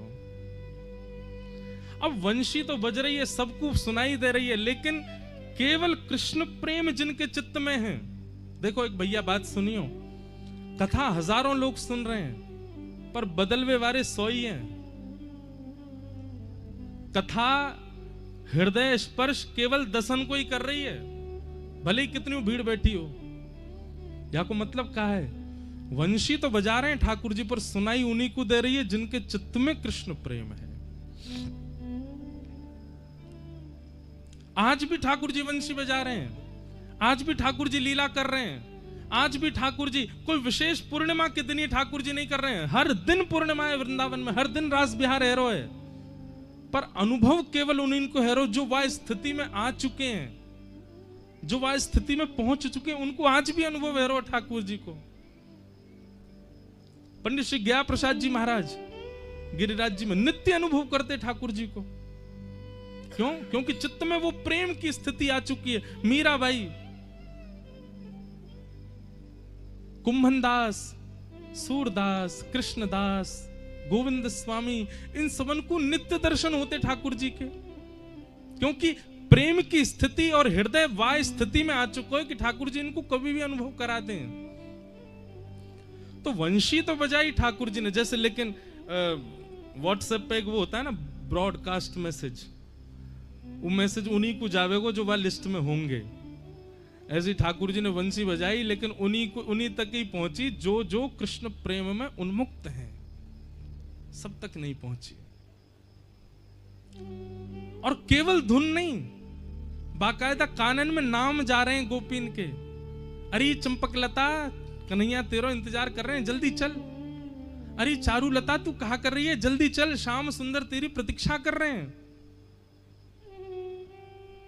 अब वंशी तो बज रही है, सबको सुनाई दे रही है, लेकिन केवल कृष्ण प्रेम जिनके चित्त में है। देखो एक भैया बात सुनियो, कथा हजारों लोग सुन रहे हैं पर बदलवे वाले 100 ही हैं। कथा हृदय स्पर्श केवल दसन को ही कर रही है, भले ही कितनी भीड़ बैठी हो। या को मतलब क्या है? वंशी तो बजा रहे हैं ठाकुर जी, पर सुनाई उन्हीं को दे रही है जिनके चित्त में कृष्ण प्रेम है। आज भी ठाकुर जी वंशी बजा रहे हैं, आज भी ठाकुर जी लीला कर रहे हैं, आज भी ठाकुर जी कोई विशेष पूर्णिमा के दिन ही ठाकुर जी नहीं कर रहे हैं। हर दिन पूर्णिमा है वृंदावन में, हर दिन रास बिहार हैरो है, पर अनुभव केवल उन्हीं को हैरो जो वह स्थिति में आ चुके हैं, जो वह स्थिति में पहुंच चुके हैं, उनको आज भी अनुभव हैरो ठाकुर जी को। पंडित श्री गया प्रसाद जी महाराज गिरिराज जी में नित्य अनुभव करते ठाकुर जी को। क्यों? क्योंकि चित्त में वो प्रेम की स्थिति आ चुकी है। मीराबाई, कुंभनदास, सूरदास, कृष्णदास, गोविंद स्वामी, इन सबन को नित्य दर्शन होते ठाकुर जी के, क्योंकि प्रेम की स्थिति और हृदय वाय स्थिति में आ चुका है कि ठाकुर जी इनको कभी भी अनुभव करा दें। तो वंशी तो बजाई ठाकुर जी ने जैसे, लेकिन व्हाट्सएप पे एक वो होता है ना ब्रॉडकास्ट मैसेज, वो मैसेज उन्हीं को जावेगो जो वह लिस्ट में होंगे। ऐसी ठाकुर जी ने वंशी बजाई, लेकिन उन्हीं तक ही पहुंची जो जो कृष्ण प्रेम में उन्मुक्त हैं, सब तक नहीं पहुंची। और केवल धुन नहीं, बाकायदा कानन में नाम जा रहे हैं गोपीन के। अरे चंपकलता, कन्हैया तेरो इंतजार कर रहे हैं, जल्दी चल। अरे चारुलता, तू कहा कर रही है, जल्दी चल, श्याम सुंदर तेरी प्रतीक्षा कर रहे हैं।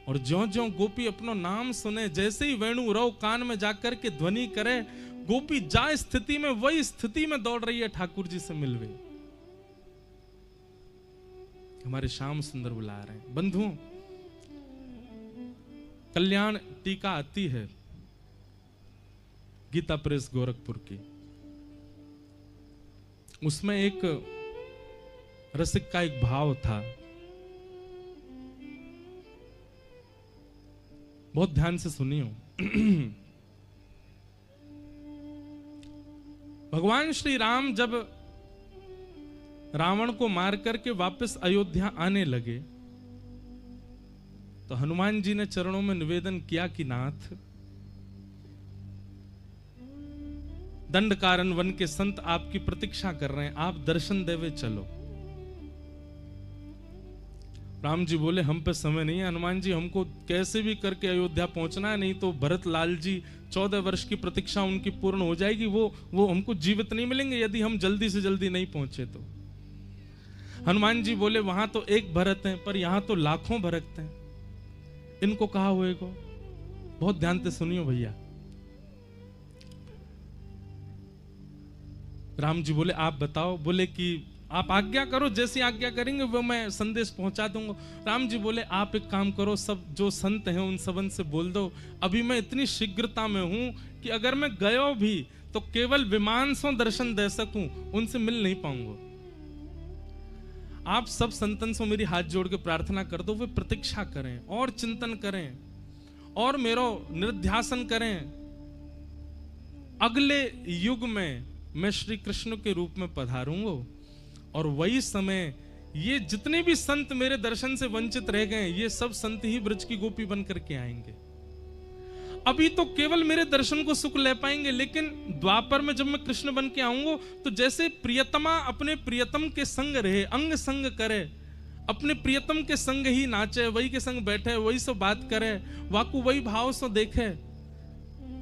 और ज्यों ज्यों गोपी अपनो नाम सुने, जैसे ही वेणु रव कान में जाकर के ध्वनि करे, गोपी जा स्थिति में वही स्थिति में दौड़ रही है ठाकुर जी से मिलवे। हमारे श्याम सुंदर बुला रहे हैं। बंधुओं, कल्याण टीका आती है गीता प्रेस गोरखपुर की, उसमें एक रसिक का एक भाव था बहुत ध्यान से सुनियो। भगवान श्री राम जब रावण को मार करके वापस अयोध्या आने लगे तो हनुमान जी ने चरणों में निवेदन किया कि नाथ, दंडकारण्य वन के संत आपकी प्रतीक्षा कर रहे हैं, आप दर्शन देवे चलो। राम जी बोले हम पे समय नहीं है हनुमान जी, हमको कैसे भी करके अयोध्या पहुंचना है, नहीं तो भरत लाल जी 14 वर्ष की प्रतीक्षा उनकी पूर्ण हो जाएगी, वो हमको जीवित नहीं मिलेंगे यदि हम जल्दी से जल्दी नहीं पहुंचे तो। हनुमान जी बोले वहां तो एक भरत है पर यहां तो लाखों भरत हैं, इनको कहा हुए को। बहुत ध्यान से सुनियो भैया। राम जी बोले आप बताओ। बोले कि आप आज्ञा करो, जैसी आज्ञा करेंगे वो मैं संदेश पहुंचा दूंगा। राम जी बोले आप एक काम करो, सब जो संत हैं उन सबन से बोल दो अभी मैं इतनी शीघ्रता में हूं कि अगर मैं गयो भी तो केवल विमान से दर्शन दे सकूं, उनसे मिल नहीं पाऊंगा। आप सब संतन से मेरी हाथ जोड़ के प्रार्थना कर दो, वे प्रतीक्षा करें और चिंतन करें और मेरो निर्ध्यासन करें। अगले युग में मैं श्री कृष्ण के रूप में पधारूंगा और वही समय ये जितने भी संत मेरे दर्शन से वंचित रह गए ये सब संत ही ब्रज की गोपी बन करके आएंगे। अभी तो केवल मेरे दर्शन को सुख ले पाएंगे, लेकिन द्वापर में जब मैं कृष्ण बन के आऊंगा तो जैसे प्रियतमा अपने प्रियतम के संग रहे, अंग संग करे, अपने प्रियतम के संग ही नाचे, वही के संग बैठे, वही सो बात करे, वाकु वही भाव सो देखे,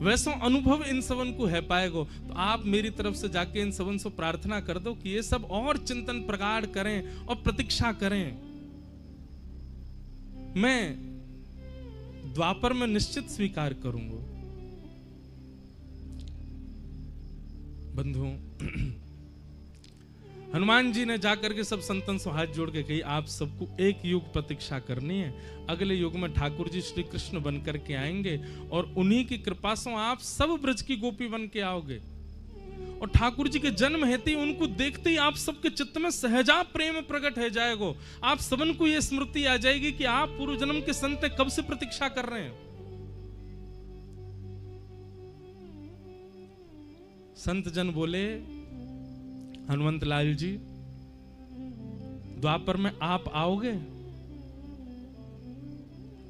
वैसा अनुभव इन सबन को है पाएगो। तो आप मेरी तरफ से जाके इन सबन से प्रार्थना कर दो कि ये सब और चिंतन प्रगाढ़ करें और प्रतीक्षा करें। मैं द्वापर में निश्चित स्वीकार करूंगा। बंधुओं, हनुमान जी ने जाकर के सब संतन से हाथ जोड़ के कही आप सबको एक युग प्रतीक्षा करनी है, अगले युग में ठाकुर जी श्री कृष्ण बन करके आएंगे और उन्हीं की कृपा से आप सब ब्रज की गोपी बन के आओगे। और ठाकुर जी के जन्म हेतु उनको देखते ही आप सबके चित्त में सहजा प्रेम प्रकट हो जाएगा। आप सबन को यह स्मृति आ जाएगी कि आप पूर्व जन्म के संत कब से प्रतीक्षा कर रहे हैं। संत जन बोले हनुमंत लाल जी द्वापर में आप आओगे,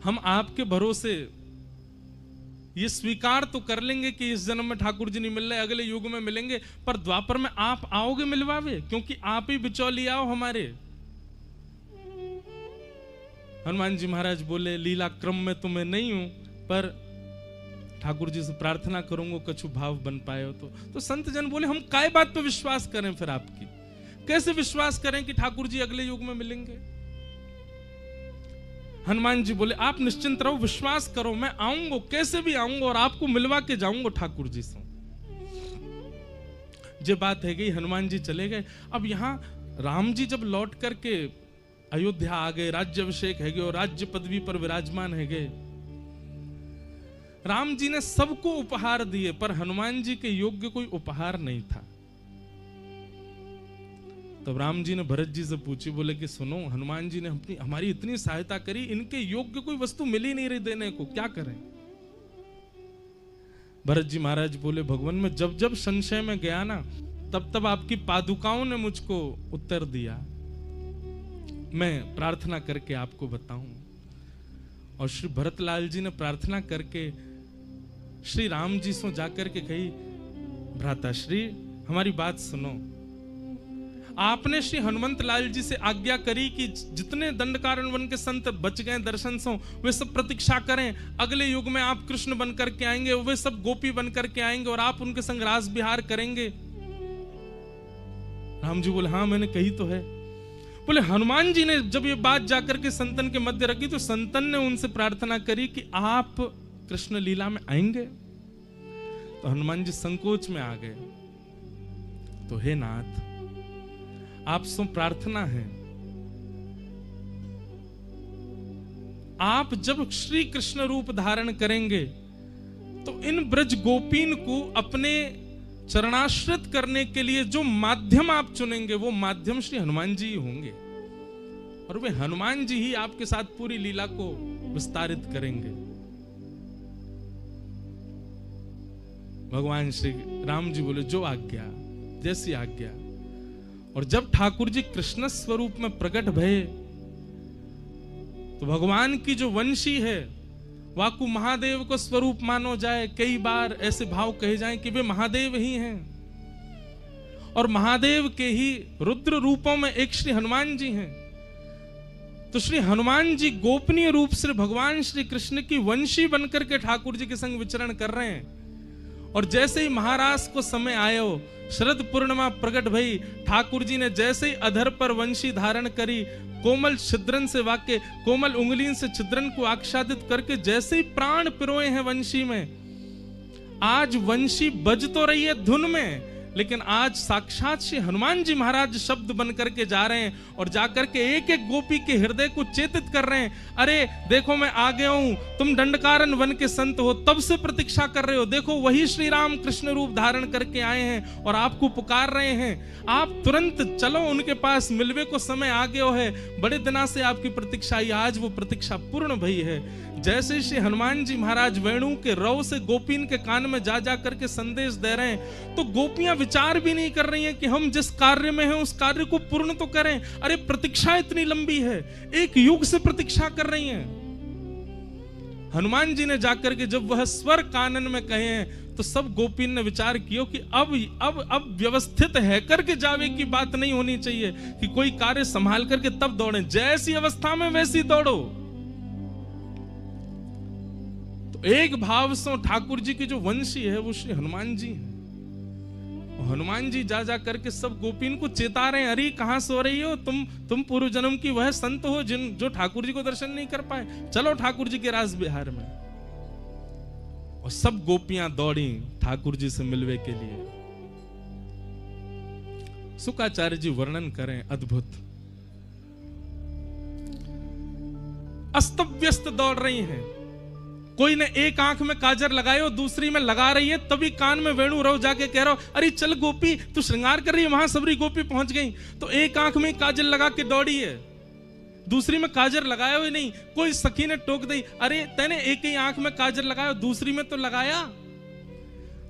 हम आपके भरोसे ये स्वीकार तो कर लेंगे कि इस जन्म में ठाकुर जी नहीं मिल रहे, अगले युग में मिलेंगे, पर द्वापर में आप आओगे मिलवावे, क्योंकि आप ही बिचौलिया हो हमारे। हनुमान जी महाराज बोले लीला क्रम में तो मैं नहीं हूं, पर ठाकुर जी से प्रार्थना करूंगा कछु भाव बन पाए हो तो संत जन बोले हम काय बात पे विश्वास करें, फिर आपकी कैसे विश्वास करें कि ठाकुर जी अगले युग में मिलेंगे। हनुमान जी बोले आप निश्चिंत रहो, विश्वास करो, मैं आऊंगा, कैसे भी आऊंगा और आपको मिलवा के जाऊंगा ठाकुर जी से। ये बात है गई, हनुमान जी चले गए। अब यहां राम जी जब लौट करके अयोध्या आ गए, राज्य अभिषेक है गए और राज्य पदवी पर विराजमान है गए। राम जी ने सबको उपहार दिए, पर हनुमान जी के योग्य कोई उपहार नहीं था। तब राम जी ने भरत जी से पूछी, बोले कि सुनो हनुमान जी ने हमारी इतनी सहायता करी, इनके योग्य कोई वस्तु मिल ही नहीं रही देने को, क्या करें। भरत जी महाराज बोले भगवान में जब जब संशय में गया ना तब तब आपकी पादुकाओं ने मुझको उत्तर दिया, मैं प्रार्थना करके आपको बताऊं। और श्री भरतलाल जी ने प्रार्थना करके श्री राम जी से जाकर के कही भ्राता श्री हमारी बात सुनो, आपने श्री हनुमंत लाल जी से आज्ञा करी कि जितने दंडकारण्य वन के संत बच गए दर्शन से वे सब प्रतीक्षा करें, अगले युग में आप कृष्ण बन करके आएंगे, वे सब गोपी बन करके आएंगे और आप उनके संग रास विहार करेंगे। राम जी बोले हाँ मैंने कही तो है। बोले हनुमान जी ने जब ये बात जाकर के संतन के मध्य रखी तो संतन ने उनसे प्रार्थना करी कि आप कृष्ण लीला में आएंगे। तो हनुमान जी संकोच में आ गए। तो हे नाथ आप से प्रार्थना है, आप जब श्री कृष्ण रूप धारण करेंगे तो इन ब्रज गोपीन को अपने चरणाश्रित करने के लिए जो माध्यम आप चुनेंगे वो माध्यम श्री हनुमान जी ही होंगे और वे हनुमान जी ही आपके साथ पूरी लीला को विस्तारित करेंगे। भगवान श्री राम जी बोले जो आज्ञा, जैसी आज्ञा। और जब ठाकुर जी कृष्ण स्वरूप में प्रकट भये तो भगवान की जो वंशी है वाकु महादेव को स्वरूप मानो जाए। कई बार ऐसे भाव कहे जाएं कि वे महादेव ही हैं, और महादेव के ही रुद्र रूपों में एक श्री हनुमान जी हैं। तो श्री हनुमान जी गोपनीय रूप से भगवान श्री कृष्ण की वंशी बनकर के ठाकुर जी के संग विचरण कर रहे हैं। और जैसे ही महाराज को समय आयो, शरद पूर्णिमा प्रकट भई, ठाकुर जी ने जैसे ही अधर पर वंशी धारण करी, कोमल छिद्रन से वाक्य कोमल उंगली से छिद्रन को आच्छादित करके जैसे ही प्राण पिरोए हैं वंशी में, आज वंशी बज तो रही है धुन में, लेकिन आज साक्षात श्री हनुमान जी महाराज शब्द बन करके जा रहे हैं और जाकर के एक एक गोपी के हृदय को चेतित कर रहे हैं। अरे देखो मैं आ गया हूं, तुम दंडकारन वन के संत हो, तब से प्रतीक्षा कर रहे हो, देखो वही श्री राम कृष्ण रूप धारण करके आए हैं और आपको पुकार रहे हैं, आप तुरंत चलो उनके पास, मिलवे को समय आ गया है, बड़े दिनों से आपकी प्रतीक्षा आई, आज वो प्रतीक्षा पूर्ण भई है। जैसे श्री हनुमान जी महाराज वेणु के रव से गोपीन के कान में जा जा करके संदेश दे रहे हैं, तो गोपियां विचार भी नहीं कर रही हैं कि हम जिस कार्य में हैं उस कार्य को पूर्ण तो करें। अरे प्रतीक्षा इतनी लंबी है, एक युग से प्रतीक्षा कर रही हैं। हनुमान जी ने जाकर के जब वह स्वर कानन में कहे हैं तो सब गोपीन ने विचार किया कि अब व्यवस्थित है करके जावे की बात नहीं होनी चाहिए कि कोई कार्य संभाल करके तब दौड़े, जैसी अवस्था में वैसी दौड़ो। एक भाव से ठाकुर जी की जो वंशी है वो श्री हनुमान जी है। हनुमान जी जा जा करके सब गोपीन को चेता रहे हैं, अरे कहां सो रही हो तुम पूर्व जन्म की वह संत हो जो ठाकुर जी को दर्शन नहीं कर पाए, चलो ठाकुर जी के राज बिहार में। और सब गोपियां दौड़ी ठाकुर जी से मिलवे के लिए। शुकाचार्य जी वर्णन करें अद्भुत, अस्त व्यस्त दौड़ रही हैं। कोई ने एक आंख में काजर लगाए और दूसरी में लगा रही है, तभी कान में वेणु रव जाके कह रहा हो, अरे चल गोपी तू श्रृंगार कर रही है, वहां सबरी गोपी पहुंच गई। तो एक आंख में काजल लगा के दौड़ी है, दूसरी में काजर लगाया हुआ नहीं। कोई सखी ने टोक दी, अरे तैने एक ही आंख में काजर लगाया, दूसरी में तो लगाया।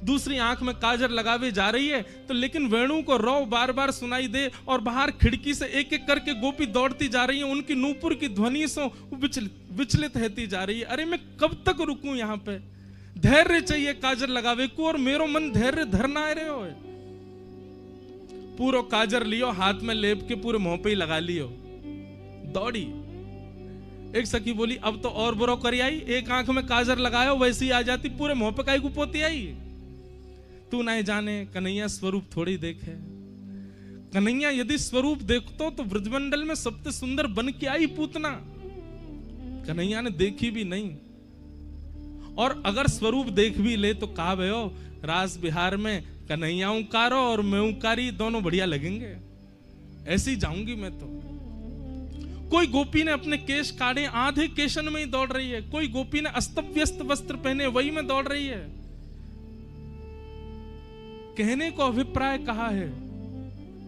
दूसरी आंख में काजर लगावे जा रही है तो लेकिन वेणु को रव बार बार सुनाई दे और बाहर खिड़की से एक एक करके गोपी दौड़ती जा रही है, उनकी नूपुर की ध्वनि से विचलित रहती जा रही है। अरे मैं कब तक रुकूं यहाँ पे, धैर्य चाहिए काजर लगावे को, और मेरो मन धैर्य धरना रहे हो। पूरा काजर लियो, हाथ में लेप के पूरे मुंह पे ही लगा लियो, दौड़ी। एक सखी बोली अब तो और बुरो करी आई, एक आंख में काजर लगायो वैसी आ जाती, पूरे मुंह पे काई को पोती आई। तू नहीं जाने कन्हैया स्वरूप थोड़ी देखे, कन्हैया यदि स्वरूप देखतो तो ब्रजमंडल में सबसे सुंदर बन के आई पूतना, कन्हैया ने देखी भी नहीं। और अगर स्वरूप देख भी ले तो कहा भयो राज बिहार में कन्हैया उकारो और मैं उकारी, दोनों बढ़िया लगेंगे, ऐसी जाऊंगी मैं तो। कोई गोपी ने अपने केश काटे, आधे केशन में ही दौड़ रही है। कोई गोपी ने अस्त व्यस्त वस्त्र पहने, वही में दौड़ रही है। कहने को अभिप्राय कहा है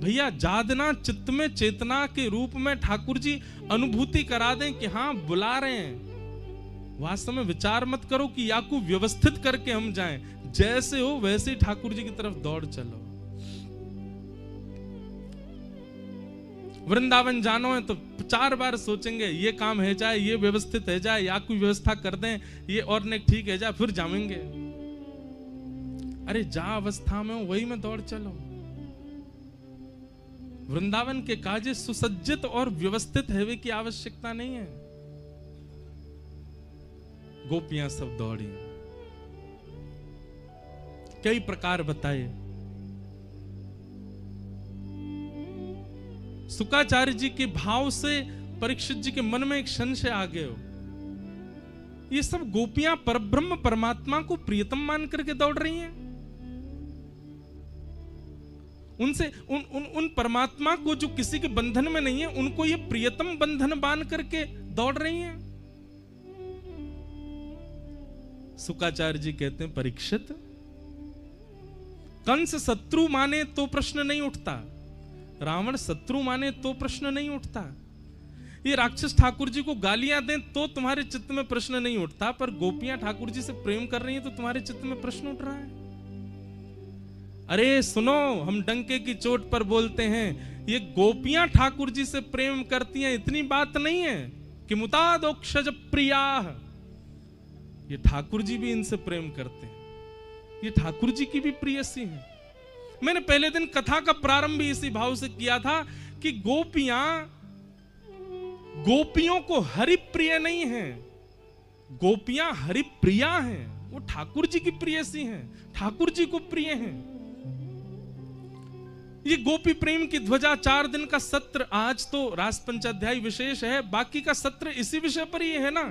भैया, जादना चित्त में चेतना के रूप में ठाकुर जी अनुभूति करा दें कि हाँ बुला रहे हैं। वास्तव में विचार मत करो कि याकू व्यवस्थित करके हम जाएं, जैसे हो वैसे ही ठाकुर जी की तरफ दौड़ चलो। वृंदावन जानो है तो 4 बार सोचेंगे ये काम है जाए, ये व्यवस्थित है जाए, याकू व्यवस्था कर दें, ये और ने ठीक है जाए, फिर जाएंगे। अरे जा अवस्था में हो वही में दौड़ चलो। वृंदावन के काजे सुसज्जित और व्यवस्थित है की आवश्यकता नहीं है। गोपियां सब दौड़ी, कई प्रकार बताए। शुकाचार्य जी के भाव से परीक्षित जी के मन में एक संशय आ गया हो, ये सब गोपियां परब्रह्म परमात्मा को प्रियतम मान करके दौड़ रही हैं। उनसे उन परमात्मा को जो किसी के बंधन में नहीं है, उनको ये प्रियतम बंधन बांध करके दौड़ रही हैं। शुकाचार्य जी कहते हैं परीक्षित, कंस शत्रु माने तो प्रश्न नहीं उठता, रावण शत्रु माने तो प्रश्न नहीं उठता, ये राक्षस ठाकुर जी को गालियां दें तो तुम्हारे चित्त में प्रश्न नहीं उठता, पर गोपियां ठाकुर जी से प्रेम कर रही हैं तो तुम्हारे चित्त में प्रश्न उठ रहा है। अरे सुनो, हम डंके की चोट पर बोलते हैं, ये गोपियां ठाकुर जी से प्रेम करती हैं, इतनी बात नहीं है कि मुतादोक्षज प्रिया, ये ठाकुर जी भी इनसे प्रेम करते हैं, ये ठाकुर जी की भी प्रियसी हैं। मैंने पहले दिन कथा का प्रारंभ भी इसी भाव से किया था कि गोपियों को हरिप्रिय नहीं है, गोपियां हरिप्रिया हैं, वो ठाकुर जी की प्रियसी हैं, ठाकुर जी को प्रिय हैं। ये गोपी प्रेम की ध्वजा 4 दिन का सत्र, आज तो रास पंचाध्याय विशेष है, बाकी का सत्र इसी विषय पर ही है ना,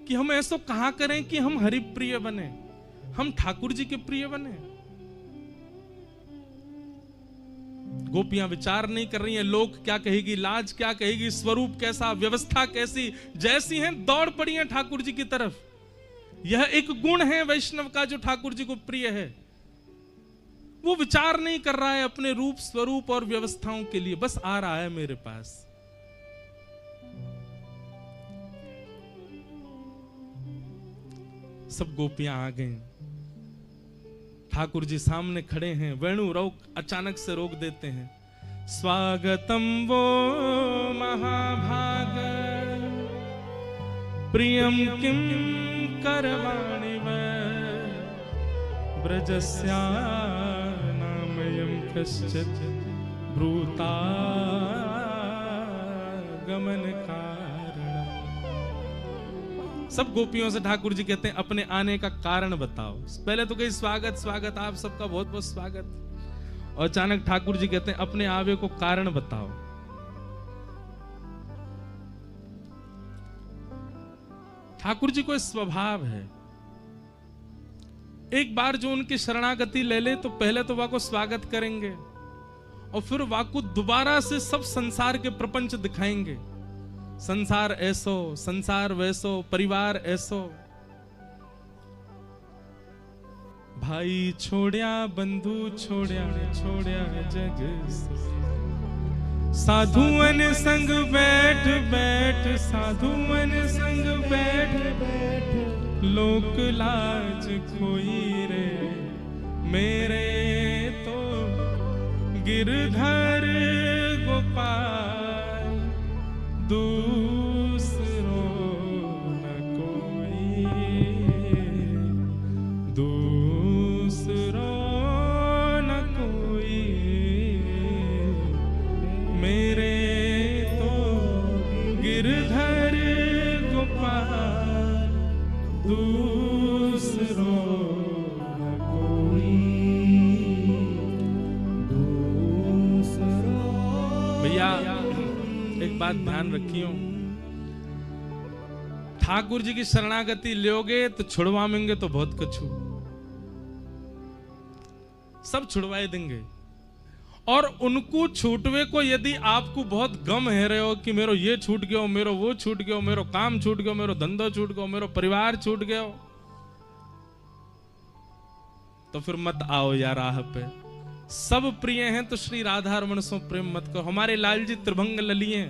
कि हम ऐसा कहां करें कि हम हरिप्रिय बने, हम ठाकुर जी के प्रिय बने। गोपियां विचार नहीं कर रही हैं, लोग क्या कहेगी, लाज क्या कहेगी, स्वरूप कैसा, व्यवस्था कैसी, जैसी हैं दौड़ पड़ी हैं ठाकुर जी की तरफ। यह एक गुण है वैष्णव का जो ठाकुर जी को प्रिय है। वो विचार नहीं कर रहा है अपने रूप स्वरूप और व्यवस्थाओं के लिए, बस आ रहा है मेरे पास। सब गोपियां आ गई, ठाकुर जी सामने खड़े हैं, वेणु अचानक से रोक देते हैं। स्वागतम वो महाभाग प्रियम किम करवाणि ब्रजस्या नामयं कश्चित् ब्रूता गमन कारण। सब गोपियों से ठाकुर जी कहते हैं अपने आने का कारण बताओ। पहले तो कही स्वागत स्वागत, आप सबका बहुत बहुत स्वागत, और अचानक ठाकुर जी कहते हैं अपने आवे को कारण बताओ। ठाकुर जी को स्वभाव है, एक बार जो उनकी शरणागति ले ले तो पहले तो वाको स्वागत करेंगे और फिर वाको दोबारा से सब संसार के प्रपंच दिखाएंगे। संसार ऐसो, संसार वैसो, परिवार ऐसो, भाई छोड़िया बंधु छोड़िया छोड़िया जग साधुअन संग बैठ बैठ, साधुअन संग बैठ बैठ, लोक लाज खोई रे मेरे तो गिरधर गोपाल, दूसरो न कोई, दूसरो न कोई, मेरे तो गिरधर गोपाल, दूसरो न कोई, दूसरो। भैया एक बात ध्यान रखियो, ठाकुर जी की शरणागति लोगे तो छुड़वाएंगे तो बहुत कछु, सब छुड़वाए देंगे। और उनको छूटवे को यदि आपको बहुत गम है रहे हो कि मेरो ये छूट गयो, मेरो वो छूट गयो, मेरो काम छूट गयो, मेरो धंधो छूट गयो, मेरो परिवार छूट गयो, तो फिर मत आओ यार राह पे। सब प्रिय हैं तो श्री राधा रमण सो प्रेम मत करो। हमारे लाल जी त्रिभंग ललिए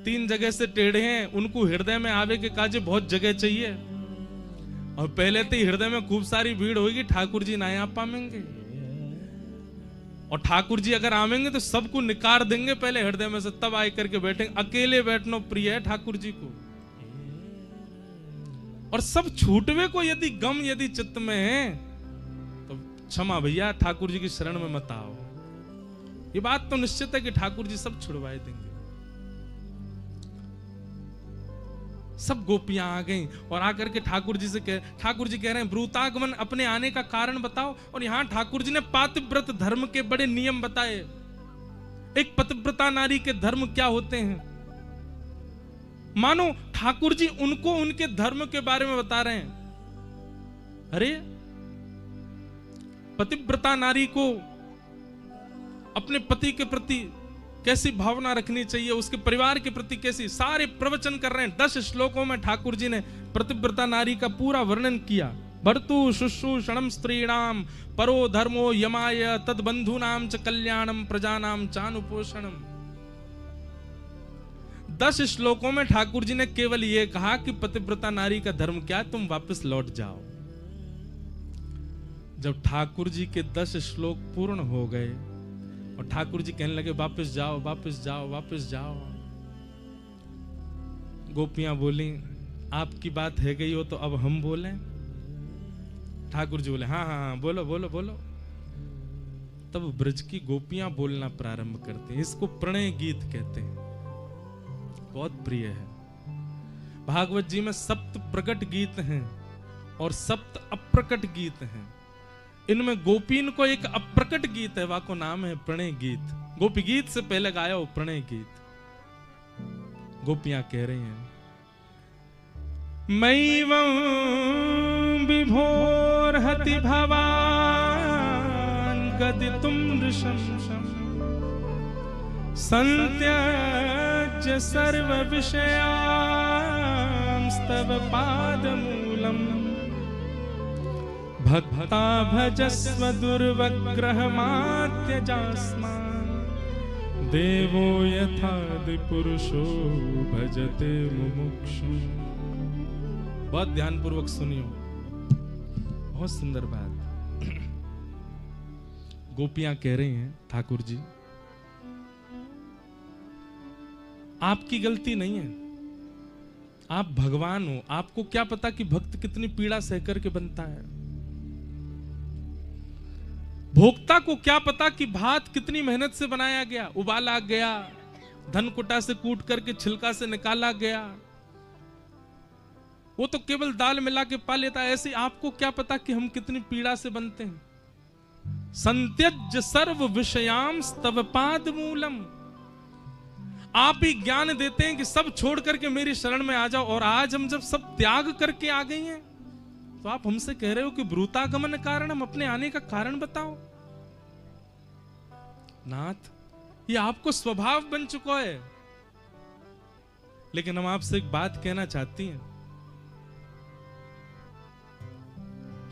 3 जगह से टेढ़े हैं, उनको हृदय में आवे के काजे बहुत जगह चाहिए, और पहले तो हृदय में खूब सारी भीड़ होगी, ठाकुर जी ना आ पाएंगे। और ठाकुर जी अगर आवेंगे तो सबको निकार देंगे पहले हृदय में से, तब आए करके बैठेंगे। अकेले बैठना प्रिय है ठाकुर जी को। और सब छूटवे को यदि गम यदि चित्त में है तो क्षमा भैया, ठाकुर जी की शरण में मत आओ। ये बात तो निश्चित है कि ठाकुर जी सब छुड़वाए देंगे। सब गोपियां आ गईं और आकर के ठाकुर जी से ठाकुर जी कह रहे हैं ब्रूतागमन, अपने आने का कारण बताओ। और यहां ठाकुर जी ने पातिव्रत धर्म के बड़े नियम बताए। एक पतिव्रता नारी के धर्म क्या होते हैं, मानो ठाकुर जी उनको उनके धर्म के बारे में बता रहे हैं। अरे पतिव्रता नारी को अपने पति के प्रति कैसी भावना रखनी चाहिए, उसके परिवार के प्रति कैसी, सारे प्रवचन कर रहे हैं। 10 श्लोकों में ठाकुर जी ने पतिव्रता नारी का पूरा वर्णन किया। भर्तु शुश्रूषणम स्त्रीणाम परो धर्मो यमाय तद बंधुनाम च कल्याणम प्रजानाम चानुपोषणम। 10 श्लोकों में ठाकुर जी ने केवल यह कहा कि पतिव्रता नारी का धर्म क्या है, तुम वापस लौट जाओ। जब ठाकुर जी के 10 श्लोक पूर्ण हो गए और ठाकुर जी कहने लगे वापस जाओ वापस जाओ वापस जाओ, गोपियां बोली आपकी बात है गई हो तो अब हम बोलें? ठाकुर जी बोले हाँ हाँ हाँ बोलो बोलो बोलो। तब ब्रज की गोपियां बोलना प्रारंभ करते हैं। इसको प्रणय गीत कहते हैं, बहुत प्रिय है। भागवत जी में 7 प्रकट गीत हैं और 7 अप्रकट गीत हैं। इनमें गोपीन को एक अप्रकट गीत है, वाको नाम है प्रणय गीत। गोपी गीत से पहले गाया हो प्रणय गीत। गोपियां कह रही हैं मैवं विभोर्हति भवान् गदितुं नृशंसम् संत्यज्य सर्व विषयांस्तव पादमूलम् भक्ता भजस्व दुर्वग्रहमात्यजास्मान् देवो यथादि पुरुषो भजते मुमुक्षु। बहुत ध्यानपूर्वक सुनियो, बहुत सुंदर बात। गोपियां कह रही हैं ठाकुर जी आपकी गलती नहीं है, आप भगवान हो, आपको क्या पता कि भक्त कितनी पीड़ा सहकर के बनता है। भोक्ता को क्या पता कि भात कितनी मेहनत से बनाया गया, उबाला गया, धनकुटा से कूट करके छिलका से निकाला गया, वो तो केवल दाल मिला के पा लेता है। ऐसे आपको क्या पता कि हम कितनी पीड़ा से बनते हैं। संत्यज्य सर्व विषयांस तव पाद मूलम, आप ही ज्ञान देते हैं कि सब छोड़ करके मेरी शरण में आ जाओ। और आज हम जब सब त्याग करके आ गई हैं तो आप हमसे कह रहे हो कि ब्रूतागमन कारण, हम अपने आने का कारण बताओ। नाथ ये आपको स्वभाव बन चुका है। लेकिन हम आपसे एक बात कहना चाहती हैं,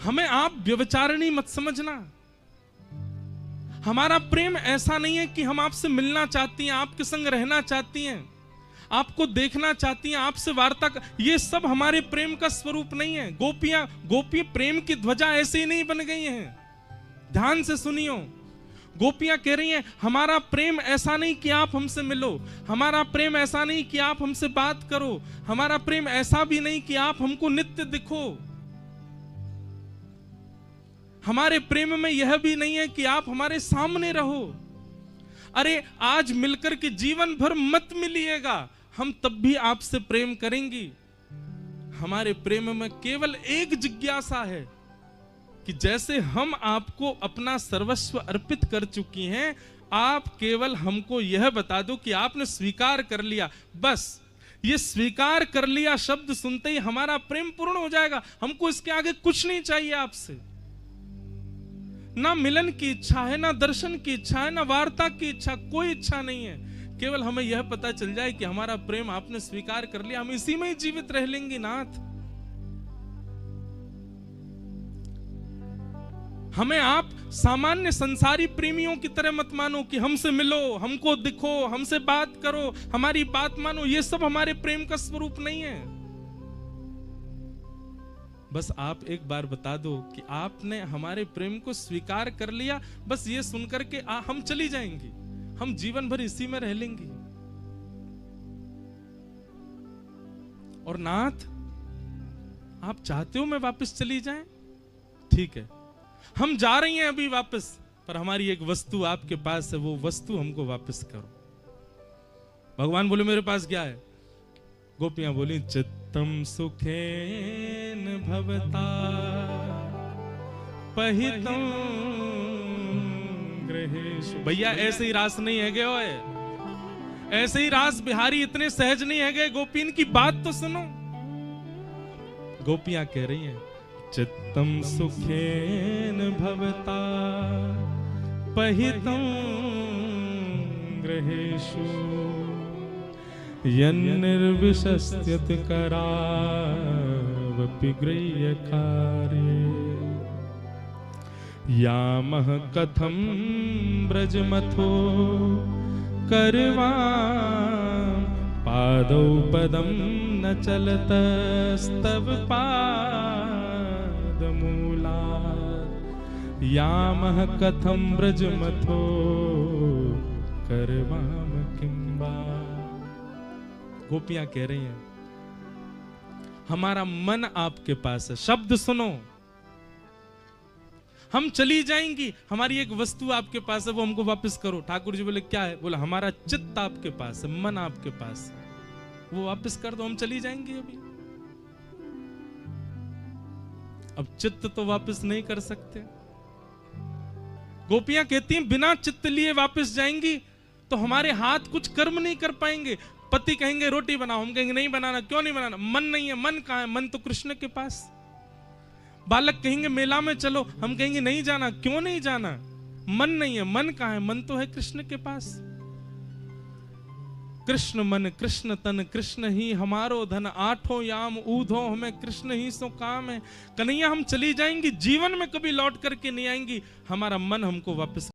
हमें आप व्यभिचारिणी मत समझना। हमारा प्रेम ऐसा नहीं है कि हम आपसे मिलना चाहती हैं, आपके संग रहना चाहती हैं, आपको देखना चाहती हैं, आपसे वार्ता ये सब हमारे प्रेम का स्वरूप नहीं है। गोपी प्रेम की ध्वजा ऐसे ही नहीं बन गई हैं। ध्यान से सुनियो, गोपियां कह रही हैं हमारा प्रेम ऐसा नहीं कि आप हमसे मिलो, हमारा प्रेम ऐसा नहीं कि आप हमसे बात करो, हमारा प्रेम ऐसा भी नहीं कि आप हमको नित्य दिखो, हमारे प्रेम में यह भी नहीं है कि आप हमारे सामने रहो। अरे आज मिलकर के जीवन भर मत मिलिएगा, हम तब भी आपसे प्रेम करेंगी। हमारे प्रेम में केवल एक जिज्ञासा है कि जैसे हम आपको अपना सर्वस्व अर्पित कर चुकी हैं, आप केवल हमको यह बता दो कि आपने स्वीकार कर लिया। बस ये स्वीकार कर लिया शब्द सुनते ही हमारा प्रेम पूर्ण हो जाएगा। हमको इसके आगे कुछ नहीं चाहिए आपसे। ना मिलन की इच्छा है, ना दर्शन की इच्छा है, ना वार्ता की इच्छा, कोई इच्छा नहीं है। केवल हमें यह पता चल जाए कि हमारा प्रेम आपने स्वीकार कर लिया, हम इसी में ही जीवित रह लेंगे। नाथ हमें आप सामान्य संसारी प्रेमियों की तरह मत मानो कि हमसे मिलो, हमको दिखो, हमसे बात करो, हमारी बात मानो। ये सब हमारे प्रेम का स्वरूप नहीं है। बस आप एक बार बता दो कि आपने हमारे प्रेम को स्वीकार कर लिया। बस ये सुनकर के हम चली जाएंगी, हम जीवन भर इसी में रह लेंगी। और नाथ आप चाहते हो मैं वापस चली जाएं? ठीक है, हम जा रही हैं अभी वापस, पर हमारी एक वस्तु आपके पास है, वो वस्तु हमको वापस करो। भगवान बोले मेरे पास क्या है? गोपियां बोली चित्तम सुखेन भवता पहितम गृहेषु। भैया ऐसे ही रास नहीं है गए, ऐसे ही रास बिहारी इतने सहज नहीं है गए। गोपीन की बात तो सुनो। गोपियां कह रही हैं चित्तम सुखेन भवता पहितम गृहेषु यन्निर्विशस्त्यत करावपि गृह्यकार्ये यामः कथं ब्रजमथो करवां पादौ पदं न चलतस्तव पादमूलात् यामः कथम ब्रजमथो करवाम किंबा। गोपियां कह रही हैं हमारा मन आपके पास है, शब्द सुनो, हम चली जाएंगी, हमारी एक वस्तु आपके पास है, वो हमको वापस करो। ठाकुर जी बोले क्या है? बोला हमारा चित्त आपके पास है, मन आपके पास है, वो वापस कर दो, हम चली जाएंगे। अभी अब चित्त तो वापस नहीं कर सकते। गोपियां कहती हैं बिना चित्त लिए वापस जाएंगी तो हमारे हाथ कुछ कर्म नहीं कर पाएंगे। पति कहेंगे रोटी बनाओ, हम कहेंगे नहीं बनाना। क्यों नहीं बनाना? मन नहीं है। मन कहां है? मन तो कृष्ण के पास। बालक कहेंगे मेला में चलो, हम कहेंगे नहीं जाना। क्यों नहीं जाना? मन नहीं है। मन कहां है? मन तो है कृष्ण के पास। कृष्ण मन कृष्ण तन कृष्ण ही हमारो धन, आठों याम ऊधो हमें कृष्ण ही सो काम है। कन्हैया हम चली जाएंगी, जीवन में कभी लौट करके नहीं आएंगी, हमारा मन हमको वापस